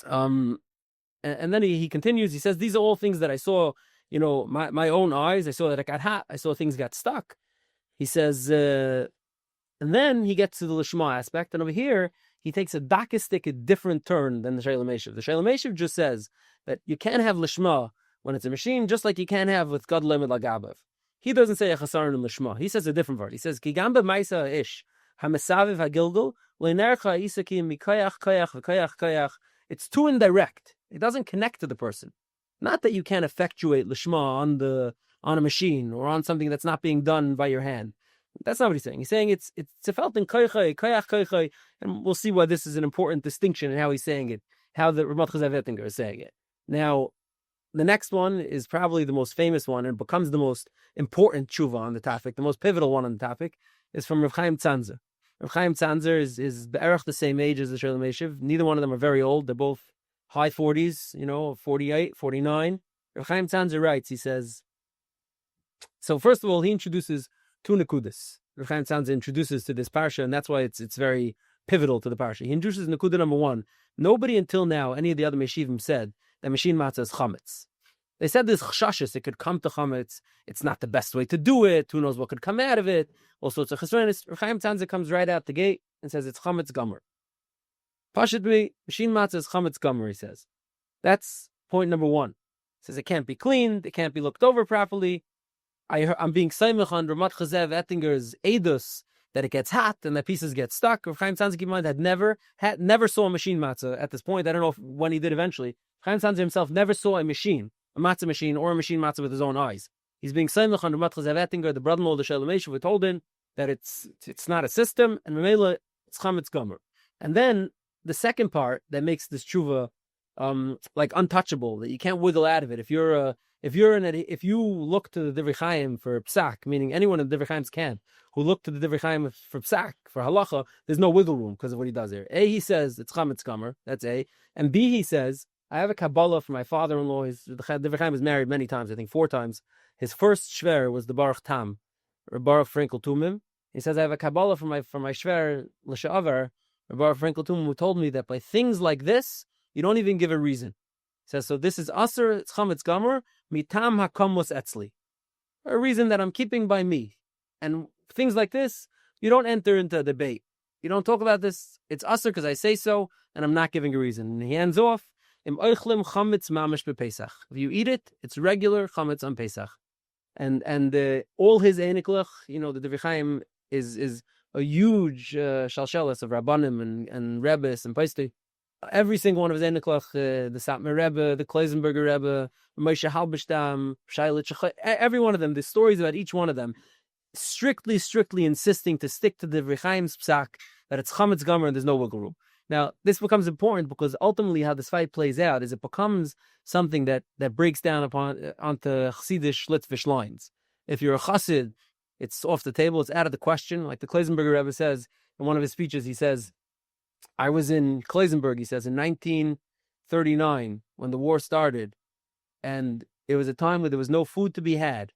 And then he continues, he says, these are all things that I saw, my own eyes. I saw that it got hot. I saw things got stuck. He says, and then he gets to the Lishma aspect. And over here, he takes a dakistic, a different turn than the Shalom Meshiv. The Shalom Meshiv just says that you can't have Lishma when it's a machine, just like you can't have with God Lemid Lagabav. He doesn't say a chasaron and lishma. He says a different word. He says Kigamba Maisa Ish Hamasaviv Hagilgul Leinercha Isakim Mikayach Kayach V'Kayach Kayach. It's too indirect. It doesn't connect to the person. Not that you can't effectuate lishma on a machine or on something that's not being done by your hand. That's not what he's saying. He's saying it's felt in kayach kayach, and we'll see why this is an important distinction in how he's saying it, how the Ramat Chazav Ettinger is saying it. Now, the next one is probably the most famous one and becomes the most important tshuva on the topic, the most pivotal one on the topic, is from Rav Chaim Tzanzer. Rav Chaim Tzanzer is be'erach the same age as the Shalom Meshiv. Neither one of them are very old. They're both high 40s, 48, 49. Rav Chaim Tzanzer writes, he says, so first of all, he introduces two nekudas. Rav Chaim Tzanzer introduces to this parsha, and that's why it's very pivotal to the parsha. He introduces nekuda number one. Nobody until now, any of the other Meshivim said that machine matzah is chametz. They said this chashashis, it could come to chametz. It's not the best way to do it. Who knows what could come out of it? All sorts of chesronis. Rav Chaim Tzanzer comes right out the gate and says it's chametz gomer. Pashut me, machine matzah is chametz gomer, he says. That's point number one. He says it can't be cleaned, it can't be looked over properly. I'm being saimach on Ramat Chazav Ettinger's edus that it gets hot and that pieces get stuck. Rav Chaim Tzanzer, keep in mind, never saw a machine matzah at this point. I don't know when he did eventually. Chaim Tzanzer himself never saw a matzah machine or a machine matzah with his own eyes. He's being saimach on Ramat Chazav Ettinger, the brother-in-law of the Shalom Meshiv, who told him that it's not a system, and Mamela, it's chametz gomer. And then the second part that makes this tshuva like untouchable, that you can't wiggle out of it. If you look to the Divrei Chaim for psak, meaning anyone in the Divrei Chaim's camp who look to the Divrei Chaim for psak, for halacha, there's no wiggle room because of what he does here. A, he says it's chametz gomer, that's A. And B, he says, I have a Kabbalah from my father-in-law. The Divrei Chaim was married many times, I think 4 times. His first shver was the Baruch Tam, or Baruch Frankel Tumim. He says, I have a Kabbalah from my shver, L'Sha'avar, or Baruch Frankel Tumim, who told me that by things like this, you don't even give a reason. He says, so this is Aser, it's chametz gomer, mitam hakomos etzli. A reason that I'm keeping by me. And things like this, you don't enter into a debate. You don't talk about this. It's Aser because I say so, and I'm not giving a reason. And he ends off, Im oichlim chametz mamish bepesach. If you eat it, it's regular chametz on Pesach. And all his einiklach, the Divrei Chaim is a huge shalshelis of Rabbanim and Rebbes and Paistei. Every single one of his einiklach, the Satmar Rebbe, the Kleisenberger Rebbe, Moshe Halberstam, Shailich, every one of them, the stories about each one of them, strictly insisting to stick to the Divrei Chaim's psak, that it's chametz gomer and there's no wiggle room. Now, this becomes important because ultimately how this fight plays out is it becomes something that breaks down onto Chassidish Litvish lines. If you're a Chassid, it's off the table, it's out of the question. Like the Kleisenberger Rebbe says in one of his speeches, he says, I was in Kleisenberg, he says, in 1939 when the war started, and it was a time where there was no food to be had.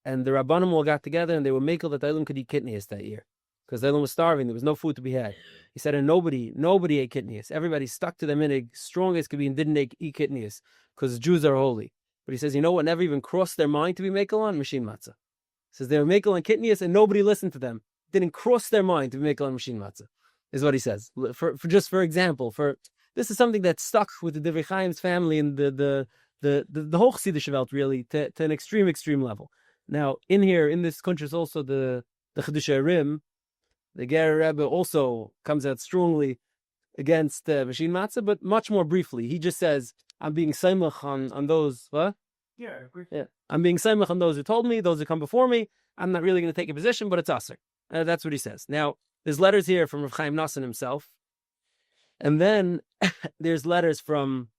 And the Rabbanim all got together and they were makel that the Eilim could eat kidneys that year. Because the Eilim was starving, there was no food to be had. He said, and nobody ate kidneys. Everybody stuck to the minig, strong as could be, and didn't eat kidneys, because Jews are holy. But he says, you know what never even crossed their mind to be makel on? Machine matzah. He says, they were makel on kidneys and nobody listened to them. Didn't cross their mind to be makel on machine matzah, is what he says. For example, this is something that stuck with the Divrei Chaim's family and the whole Chassidish Welt, really, to an extreme level. Now, in this country is also the Chiddushei Rim. The Ger Rebbe also comes out strongly against machine matzah, but much more briefly. He just says, I'm being saimach on those, what? Yeah, I agree. Yeah. I'm being samech on those who told me, those who come before me. I'm not really going to take a position, but it's aser. That's what he says. Now, there's letters here from Rav Chaim Nassan himself. And then there's letters from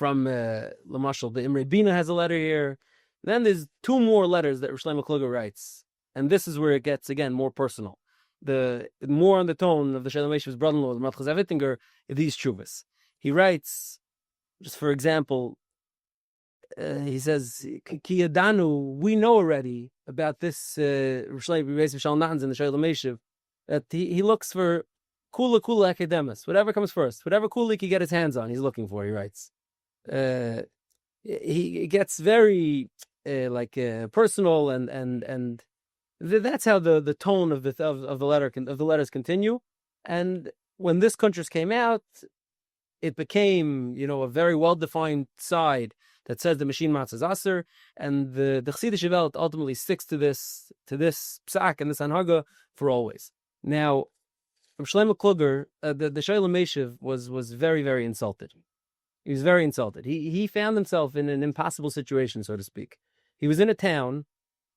Lamashal. The Imre Bina has a letter here. Then there's two more letters that Rosh Shlomo Kluger writes. And this is where it gets, again, more personal. The more on the tone of the Shalom Yeshiv's brother-in-law, the Matzoh Zavittinger, these chuvas. He writes, just for example, he says, Ki Yadanu, we know already about this Rosh Shlomo in the Shalom Yeshiv, that he looks for kula academus, whatever comes first, whatever kula he can get his hands on, he's looking for, he writes. He gets very personal, and that's how the tone of the letters continue. And when this contrast came out, it became a very well defined side that says the machine matzah is aser, and the Chassidish Welt ultimately sticks to this psak and this anhaga for always. Now, from Shlomo Kluger, the Shalom Yeshiv was very, very insulted. He was very insulted. He found himself in an impossible situation, so to speak. He was in a town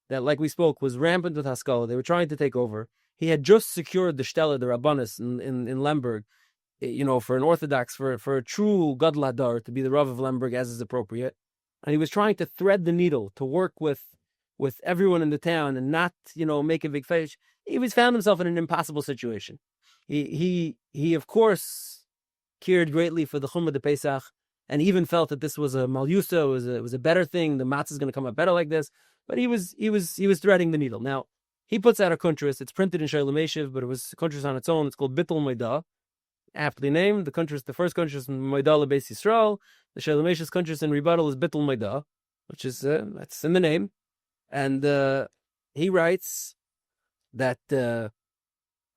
that, like we spoke, was rampant with Haskalah. They were trying to take over. He had just secured the Shtella, the Rabbanis in Lemberg, for an Orthodox, for a true Gadol Hadar to be the Rav of Lemberg as is appropriate. And he was trying to thread the needle, to work with everyone in the town and not, make a big face. He found himself in an impossible situation. He of course cared greatly for the Chumrah de Pesach, and even felt that this was a malyusa, it was a better thing. The matzah is going to come out better like this. But he was threading the needle. Now he puts out a kuntras. It's printed in Shalom Yeshiv, but it was a kuntras on its own. It's called Bittul Moedah, aptly named. The first kuntras in Moedah LeBeis Yisrael. The Shalom Yeshiv's kuntras in rebuttal is Bittul Moedah, which is that's in the name. And he writes that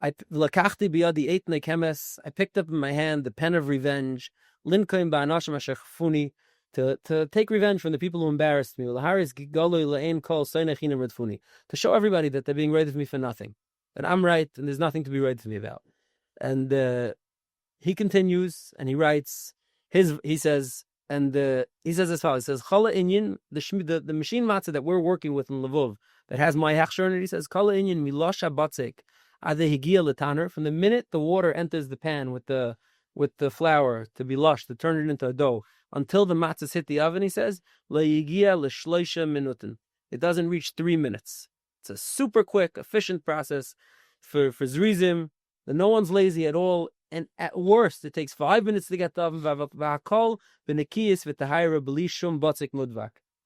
I lakachti biyadi eitnei kemes. I picked up in my hand the pen of revenge, linkoim ba'anashim asher chafuni, to take revenge from the people who embarrassed me. L'haris gigoloi le'ein kol soinechinam redfuni, to show everybody that they're being right with me for nothing, that I'm right and there's nothing to be right with me about. And he continues and he writes he says as follows. He says chala inyan, the machine matzah that we're working with in Lvov that has my hechsher in it. He says kala inyan milosha batzek adehigia letaner, from the minute the water enters the pan with the flour to be lush, to turn it into a dough, until the matzahs hit the oven, he says leyigia l'shloisha minutin. It doesn't reach 3 minutes. It's a super quick, efficient process for zrizim. No one's lazy at all. And at worst, it takes 5 minutes to get the oven.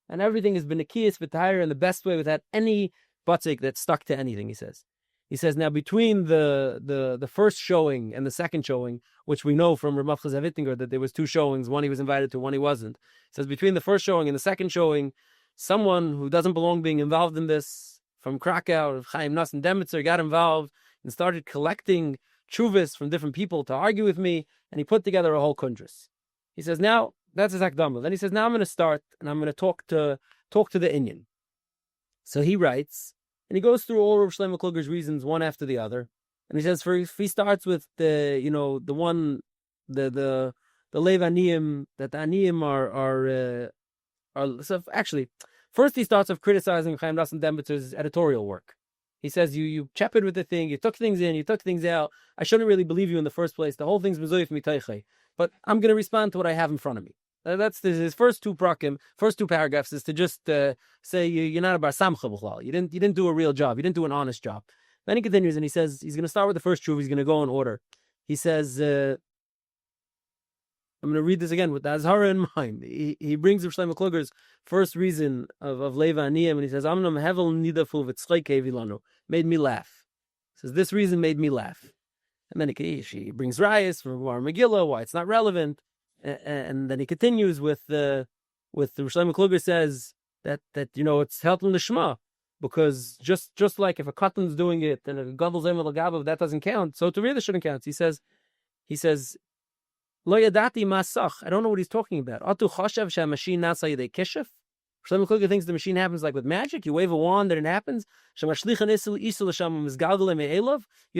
And everything is benekiyas v'tahira in the best way, without any batzik that's stuck to anything, he says. He says, now between the first showing and the second showing, which we know from Rav Zavittinger that there was 2 showings, one he was invited to, one he wasn't. He says between the first showing and the second showing, someone who doesn't belong being involved in this, from Krakow, Chaim Nassan Demitzer, got involved and started collecting chuvas from different people to argue with me, and he put together a whole kuntras. He says, now, that's his akdama. Then he says, now I'm going to start, and I'm going to talk to the Inyan. So he writes, and he goes through all of Shlomo Kluger's reasons, one after the other. And he says, if he starts with the Lev Aniyim, that the Aniyim are so actually, first he starts off criticizing Chaim Nassan Demitzer's editorial work. He says, you chepered with the thing, you took things in, you took things out. I shouldn't really believe you in the first place. The whole thing's mezoyif mitaychei. But I'm going to respond to what I have in front of me. That's his first 2 paragraphs, is to just say you're not a bar samcha b'chlal. You didn't do a real job. You didn't do an honest job. Then he continues and he says he's going to start with the first truth. He's going to go in order. He says, I'm going to read this again with the Azhara in mind. He brings Rav Shlomo Kluger's first reason of Leva Aniyim, and he says, Amnam hevel nidafu v'tzchayke vilanu, made me laugh. He says, this reason made me laugh. And then he brings rayas from our Megillah, why it's not relevant. And then he continues with Rav Shlomo Kluger says that it's helping the Shema, because just like if a cotton's doing it and a gadol zemel agabav, that doesn't count, so to really shouldn't count. He says lo yadati masach. I don't know what he's talking about. Atu chashav shamashine nasa yedei kishuf. Shlomo Kluger thinks the machine happens like with magic. You wave a wand and it happens. You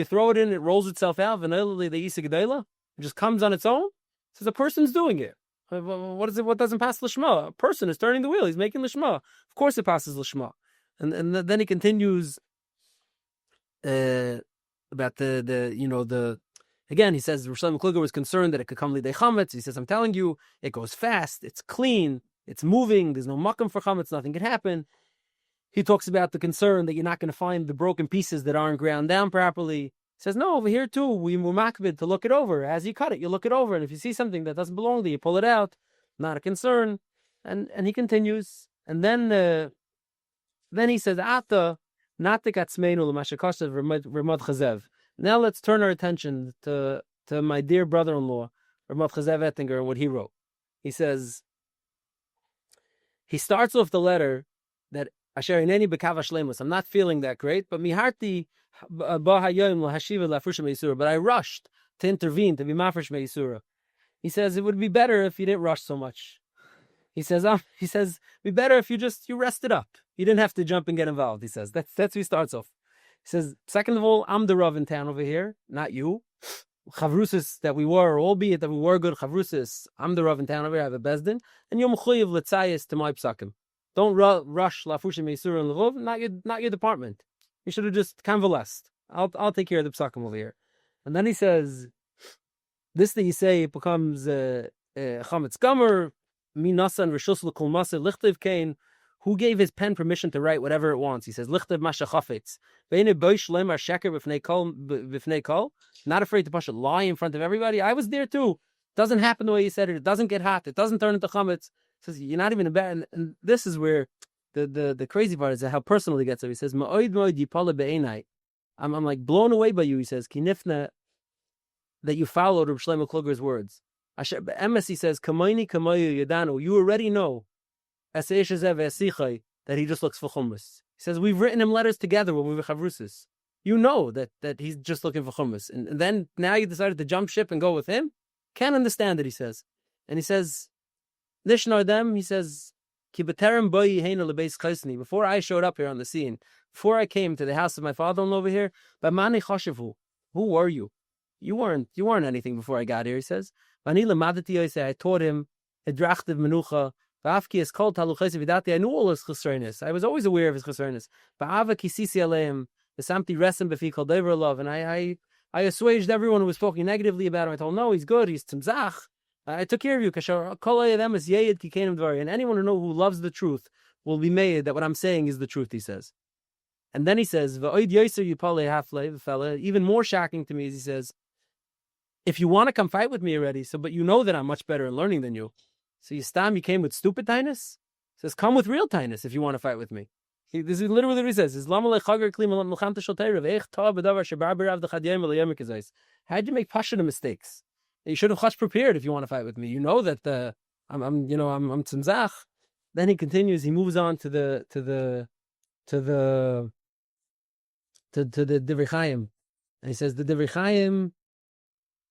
throw it in, it rolls itself out. It just comes on its own. Says a person's doing it. What is it? What doesn't pass Lishma? A person is turning the wheel. He's making Lishma. Of course it passes Lishma. And then he continues about the again, he says Rosham Kluger was concerned that it could come lidei chametz. He says, I'm telling you, it goes fast, it's clean, it's moving, there's no makam for chametz, nothing can happen. He talks about the concern that you're not going to find the broken pieces that aren't ground down properly. He says, no, over here too, we were makbid to look it over. As you cut it, you look it over, and if you see something that doesn't belong to you, pull it out. Not a concern. And he continues, and then he says, Ata natik atzmeinu l'mashakoshav Ramad Chazev. Now let's turn our attention to my dear brother-in-law, Ramad Chazev Ettinger, and what he wrote. He says, he starts off the letter that Asher ineni b'kav hashleimus. I'm not feeling that great, but miharti ba hayom lahashiva lafrush me'isura. But I rushed to intervene, to be mafresh me'isura. He says it would be better if you didn't rush so much. He says it'd be better if you rested up. You didn't have to jump and get involved. He says that's who he starts off. He says, second of all, I'm the Rav in town over here, not you. Chavrusis that we were, albeit that we were good Chavrusis, I'm the Rav in town over here, I have a bezdin, and you're mechuyev l'tzayis to my psakim. Don't rush lafushim meisur and levov, not your department. You should have just convalesced. I'll take care of the psakim over here. And then he says, this that you say it becomes chametz gamer, minasan rishus l'kol masa lichtev kain. Who gave his pen permission to write whatever it wants? He says, Lichtev masha chafetz. Ve'ene boish lemar sheker b'fnei kol. Not afraid to push a lie in front of everybody. I was there too. Doesn't happen the way you said it. It doesn't get hot. It doesn't turn into chametz. He says, you're not even a bad. And this is where the crazy part is how personal he gets it. He says, Ma'oid mo'id yipala be'enai. I'm like blown away by you. He says, Kinifna, that you followed Reb Shlomo Kluger's words. Asher be'emes, he says, Kamoini kamoyu yadanu. You already know that he just looks for chumras. He says, we've written him letters together when we were chavrusis. You know that he's just looking for chumras. And then now you decided to jump ship and go with him? Can't understand it, he says. And he says, Nishnar them, he says, before I showed up here on the scene, before I came to the house of my father-in-law over here, who were you? You weren't anything before I got here, he says. I taught him, I knew all his chesronis. I was always aware of his chesronis. And I assuaged everyone who was talking negatively about him. I told him, no, he's good, he's tzimzach. I took care of you. And anyone who loves the truth will be made that what I'm saying is the truth, he says. And then he says, even more shocking to me is he says, if you want to come fight with me already, but you know that I'm much better in learning than you. So you came with stupid tinus? He says, come with real tinus if you want to fight with me. This is literally what he says. How'd you make pashana mistakes? You should have chash prepared if you want to fight with me. You know that I'm tzimzach. Then he continues. He moves on to the Divrei Chaim, and he says the Divrei Chaim.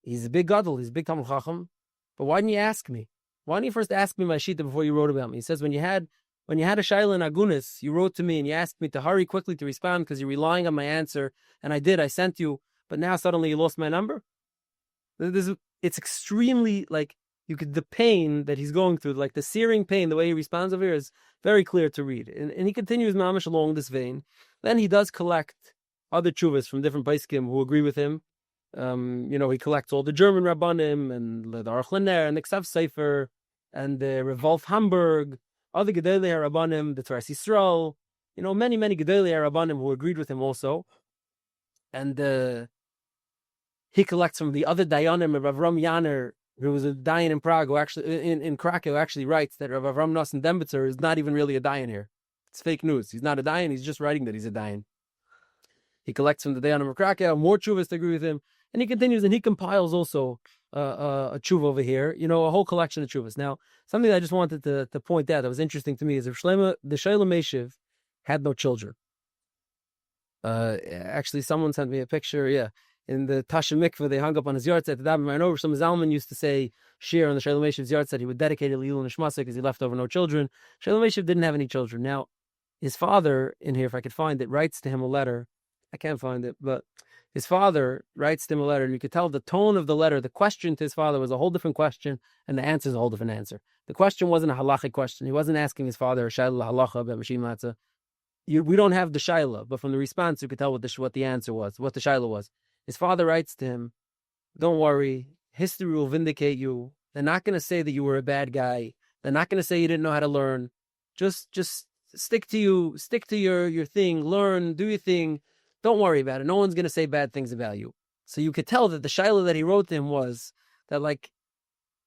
He's a big gadol. He's a big Talmud Chacham. But why didn't you ask me? Why didn't you first ask me my shita before you wrote about me? He says, when you had a shayla in Agunis, you wrote to me and you asked me to hurry quickly to respond because you're relying on my answer. And I did. I sent you. But now suddenly you lost my number? It's extremely, the pain that he's going through, like the searing pain, the way he responds over here is very clear to read. And he continues mamish along this vein. Then he does collect other tshuvas from different paiskim who agree with him. He collects all the German Rabbanim and the Aruch LaNer and the Ksav Sefer and the Revolf Hamburg, other Gedolei Rabbanim, the Toras Yisrael, many Gedolei Rabbanim who agreed with him also. And he collects from the other Dayanim, Rav Avram Yaner, who was a Dayan in Prague, who actually in Krakow actually writes that Rav Avram Nosson Dembitzer is not even really a Dayan here. It's fake news. He's not a Dayan. He's just writing that he's a Dayan. He collects from the Dayanim of Krakow more tshuvas to agree with him. And he continues, and he compiles also a tshuva over here, a whole collection of tshuvas. Now, something that I just wanted to point out that was interesting to me is if the Shalom Meshiv had no children. Actually, someone sent me a picture, in the Tasha Mikveh, they hung up on his yahrzeit. The Daven Maran over. Some Zalman used to say, shir on the Shalom Meshiv's yahrzeit, he would dedicate it to Lilul Nishmasa because he left over no children. Shalom Meshiv didn't have any children. Now, his father, in here, if I could find it, writes to him a letter. I can't find it, but his father writes to him a letter, and you could tell the tone of the letter, the question to his father was a whole different question, and the answer is a whole different answer. The question wasn't a halachic question. He wasn't asking his father a shayla halacha about Mashim Matzah. We don't have the shayla, but from the response, you could tell what the answer was, what the shayla was. His father writes to him, don't worry, history will vindicate you. They're not going to say that you were a bad guy. They're not going to say you didn't know how to learn. Just stick to your thing, learn, do your thing. Don't worry about it. No one's going to say bad things about you. So you could tell that the shayla that he wrote to him was that, like,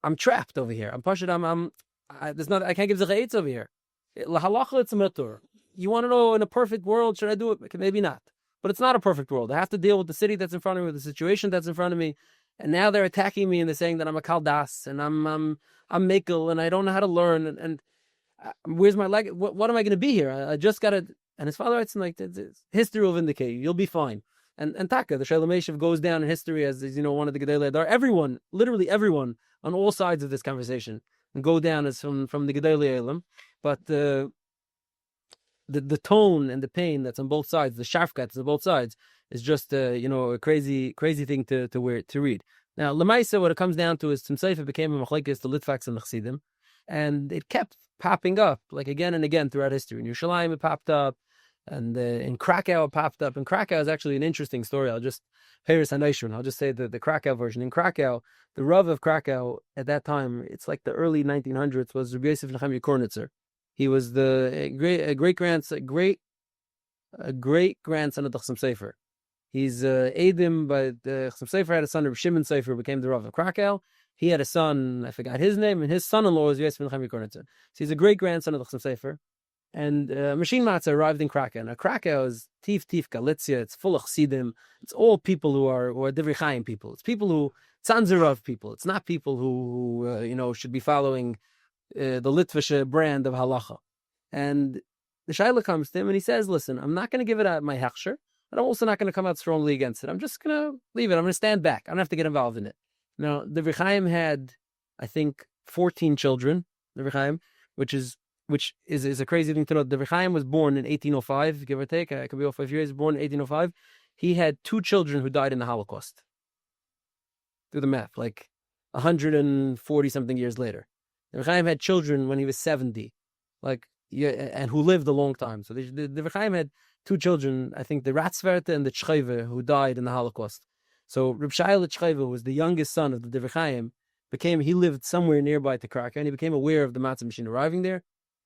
I'm trapped over here. I can't give zechayetz over here. Lahalacha, it's a mitur. You want to know, in a perfect world, should I do it? Maybe not. But it's not a perfect world. I have to deal with the city that's in front of me, with the situation that's in front of me. And now they're attacking me and they're saying that I'm a kaldas and I'm mekel and I don't know how to learn. And where's my leg? What am I going to be here? I just got to. And his father writes him, like, history will vindicate you. You'll be fine. And Taka, the Shalom Meshav, goes down in history as one of the Gedolei Hadar. Everyone, literally everyone, on all sides of this conversation, and go down as from the Gedolei Elam. But the tone and the pain that's on both sides, the sharfkat that's on both sides, is just a crazy thing to read. Now, Lemaisa, what it comes down to is Tzim became a machlekes to Litvaks and the Chassidim, and it kept popping up like again and again throughout history. In Yerushalayim it popped up, and in Krakow it popped up. And Krakow is actually an interesting story. I'll just say the Krakow version. In Krakow, the Rav of Krakow at that time, it's like the early 1900s, was Rabbi Yosef Nechemia Kornitzer. He was the great grandson of the Chassam Sofer. He's Edim, but the Chassam Sofer had a son, Rabbi Shimon Sofer, became the Rav of Krakow. He had a son, I forgot his name, and his son-in-law was Yosef Nechemia Kornitzer. So he's a great grandson of the Chassam Sofer. And Machine Matzah arrived in Krakow. Now Krakow is Tif Galicia. It's full of Chassidim. It's all people who are Divrei Chaim people. It's people who Tzanzerov people. It's not people who should be following the Litvish brand of halacha. And the Shaila comes to him and he says, listen, I'm not going to give it out my hechsher. I'm also not going to come out strongly against it. I'm just going to leave it. I'm going to stand back. I don't have to get involved in it. Now, the Divrei Chaim had, I think, 14 children, Divrei Chaim, which is a crazy thing to know. Divrei Chaim was born in 1805, give or take. I could be off 5 years. Born in 1805. He had 2 children who died in the Holocaust. Do the math, like 140 something years later. Divrei Chaim had children when he was 70, and who lived a long time. So the Divrei Chaim had 2 children, I think the Ratzverte and the Tchaive, who died in the Holocaust. So Reb Shaila Tchaive, who was the youngest son of the Divrei Chaim, he lived somewhere nearby to Krakow, and he became aware of the matzah machine arriving there.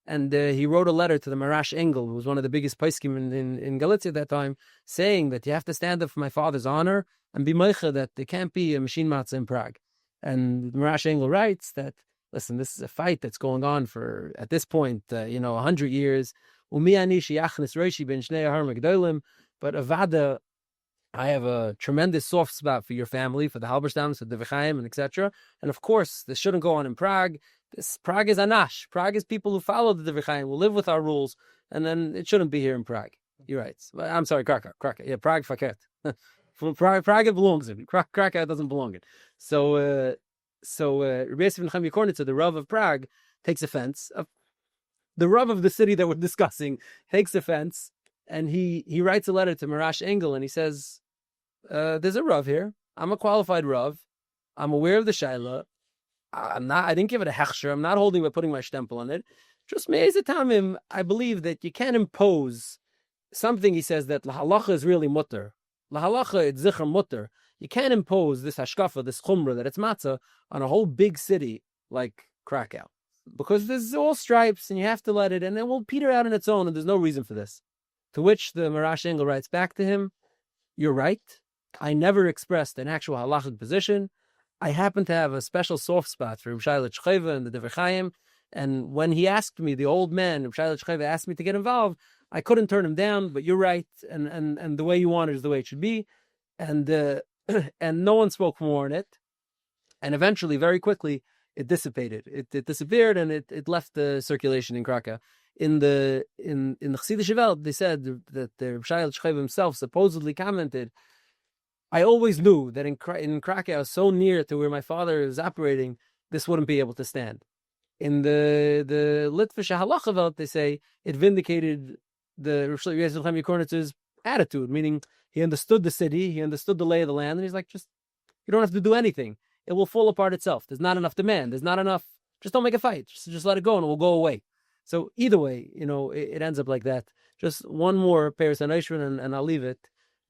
And he wrote a letter to the Marash Engel, who was one of the biggest poskim in Galicia at that time, saying that you have to stand up for my father's honor and be meicha that there can't be a machine matzah in Prague. And Marash Engel writes that, listen, this is a fight that's going on for, at this point, 100 years. But Avada, I have a tremendous soft spot for your family, for the Halberstams, for the Divrei Chaim, and etc. And of course, this shouldn't go on in Prague. Prague is Anash. Prague is people who follow the Divrei Chaim, will live with our rules, and then it shouldn't be here in Prague. You're right. I'm sorry, Krakow. Yeah, Prague, faket. Prague it belongs in. Krakow doesn't belong in. So Rabbi Yosef Nechemia Kornitzer, the Rav of Prague, takes offense. The Rav of the city that we're discussing takes offense, and he writes a letter to Marash Engel, and he says, there's a Rav here. I'm a qualified Rav. I'm aware of the Shaila. I didn't give it a hechsher. I'm not putting my stempel on it. Just me as a tamim, I believe that you can't impose something. He says that lahalacha is really mutter. Lahalacha, it's zichar mutter. You can't impose this hashkafa, this chumrah, that it's matzah on a whole big city like Krakow. Because there's all stripes, and you have to let it, and it will peter out on its own, and there's no reason for this. To which the Marash Engel writes back to him, you're right. I never expressed an actual halachic position. I happen to have a special soft spot for Reb Shaila Tchaive and the Divrei Chaim, and when he asked me, the old man, Reb Shaila Tchaive, asked me to get involved, I couldn't turn him down, but you're right, and the way you want it is the way it should be. And and no one spoke more on it. And eventually, very quickly, it dissipated. It disappeared, and it left the circulation in Krakow. In the Chassidish Welt, they said that the Reb Shaila Tchaive himself supposedly commented, I always knew that in Krakow, so near to where my father is operating, this wouldn't be able to stand. In the Litvish Halacha Welt, they say it vindicated the Rosh Yeshiva Nechemia Kornitzer's attitude, meaning He understood the city. He understood the lay of the land. And he's like, you don't have to do anything. It will fall apart itself. There's not enough demand. There's not enough. Just don't make a fight. Just let it go and it will go away. So either way, it ends up like that. Just one more Paris and Eishman, and I'll leave it.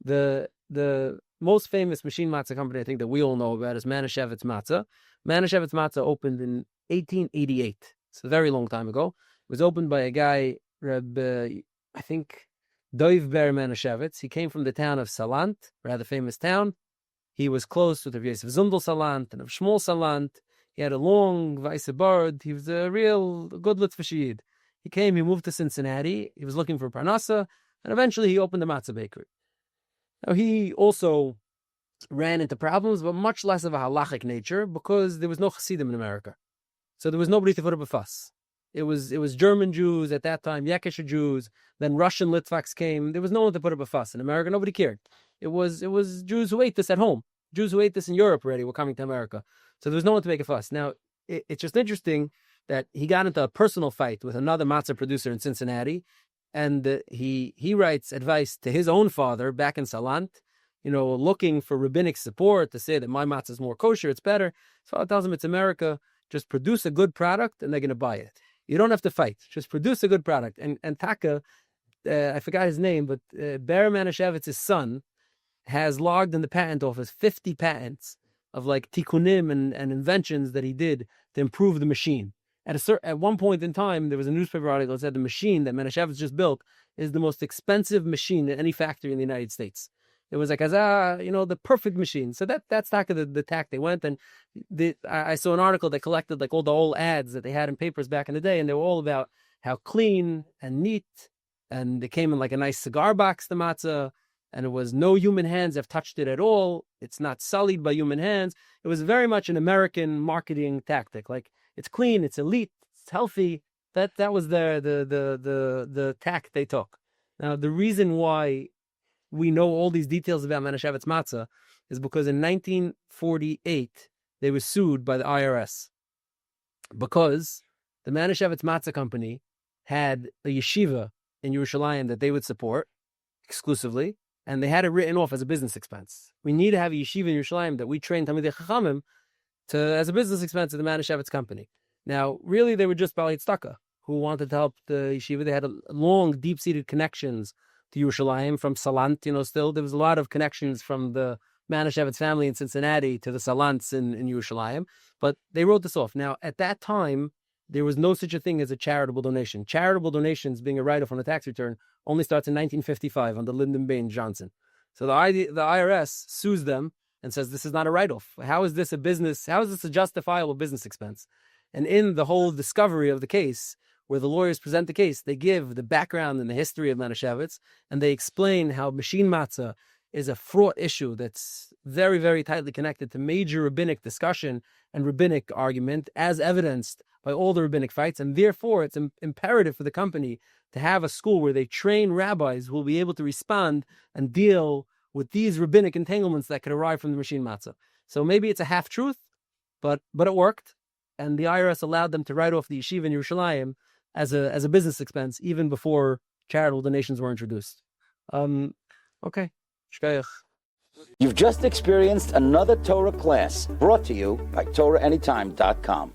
The most famous machine matzah company I think that we all know about is Manischewitz Matzoh. Manischewitz Matzoh opened in 1888. It's a very long time ago. It was opened by a guy, I think, Dov Ber Manischewitz. He came from the town of Salant, rather famous town. He was close to the Yosef Zundel Salant and of Shmuel Salant. He had a long weiße beard. He was a real good Litzvah. He came, he moved to Cincinnati. He was looking for Parnassa, and eventually he opened a matzah bakery. Now, he also ran into problems, but much less of a halachic nature, because there was no Hasidim in America. So there was nobody to put up a fuss. It was German Jews at that time, Yakisha Jews, then Russian Litvaks came. There was no one to put up a fuss. In America, nobody cared. It was Jews who ate this at home. Jews who ate this in Europe already were coming to America. So there was no one to make a fuss. Now, it's just interesting that he got into a personal fight with another matzah producer in Cincinnati, and he writes advice to his own father back in Salant, looking for rabbinic support to say that my matzah is more kosher, it's better. So he tells him it's America, just produce a good product and they're going to buy it. You don't have to fight, just produce a good product. And Taka, I forgot his name, but Ber Manischewitz's son has logged in the patent office 50 patents of like tikkunim and inventions that he did to improve the machine. At one point in time, there was a newspaper article that said the machine that Manischewitz just built is the most expensive machine in any factory in the United States. It was like, the perfect machine. So that's the tack they went. And I saw an article that collected like all the old ads that they had in papers back in the day, and they were all about how clean and neat, and it came in like a nice cigar box, the matzah, and it was no human hands have touched it at all. It's not sullied by human hands. It was very much an American marketing tactic. Like, it's clean, it's elite, it's healthy. That was the tack they took. Now, the reason why we know all these details about Manischewitz Matzah is because in 1948, they were sued by the IRS because the Manischewitz Matzah company had a yeshiva in Yerushalayim that they would support exclusively, and they had it written off as a business expense. We need to have a yeshiva in Yerushalayim that we train Talmidei Chachamim as a business expense of the Manischewitz company. Now, really, they were just Baalei Tzedakah who wanted to help the yeshiva. They had long, deep-seated connections to Yerushalayim from Salant. Still, there was a lot of connections from the Manischewitz family in Cincinnati to the Salants in Yerushalayim. But they wrote this off. Now, at that time, there was no such a thing as a charitable donation. Charitable donations being a write-off on a tax return only starts in 1955 under Lyndon Baines Johnson. So the IRS sues them and says, this is not a write-off. How is this a business? How is this a justifiable business expense? And in the whole discovery of the case, where the lawyers present the case, they give the background and the history of Manischewitz, and they explain how machine matzah is a fraught issue that's very, very tightly connected to major rabbinic discussion and rabbinic argument, as evidenced by all the rabbinic fights. And therefore, it's imperative for the company to have a school where they train rabbis who will be able to respond and deal with these rabbinic entanglements that could arise from the machine matzah. So maybe it's a half-truth, but it worked. And the IRS allowed them to write off the yeshiva in Yerushalayim as a business expense, even before charitable donations were introduced. Okay. Shkayach. You've just experienced another Torah class brought to you by TorahAnytime.com.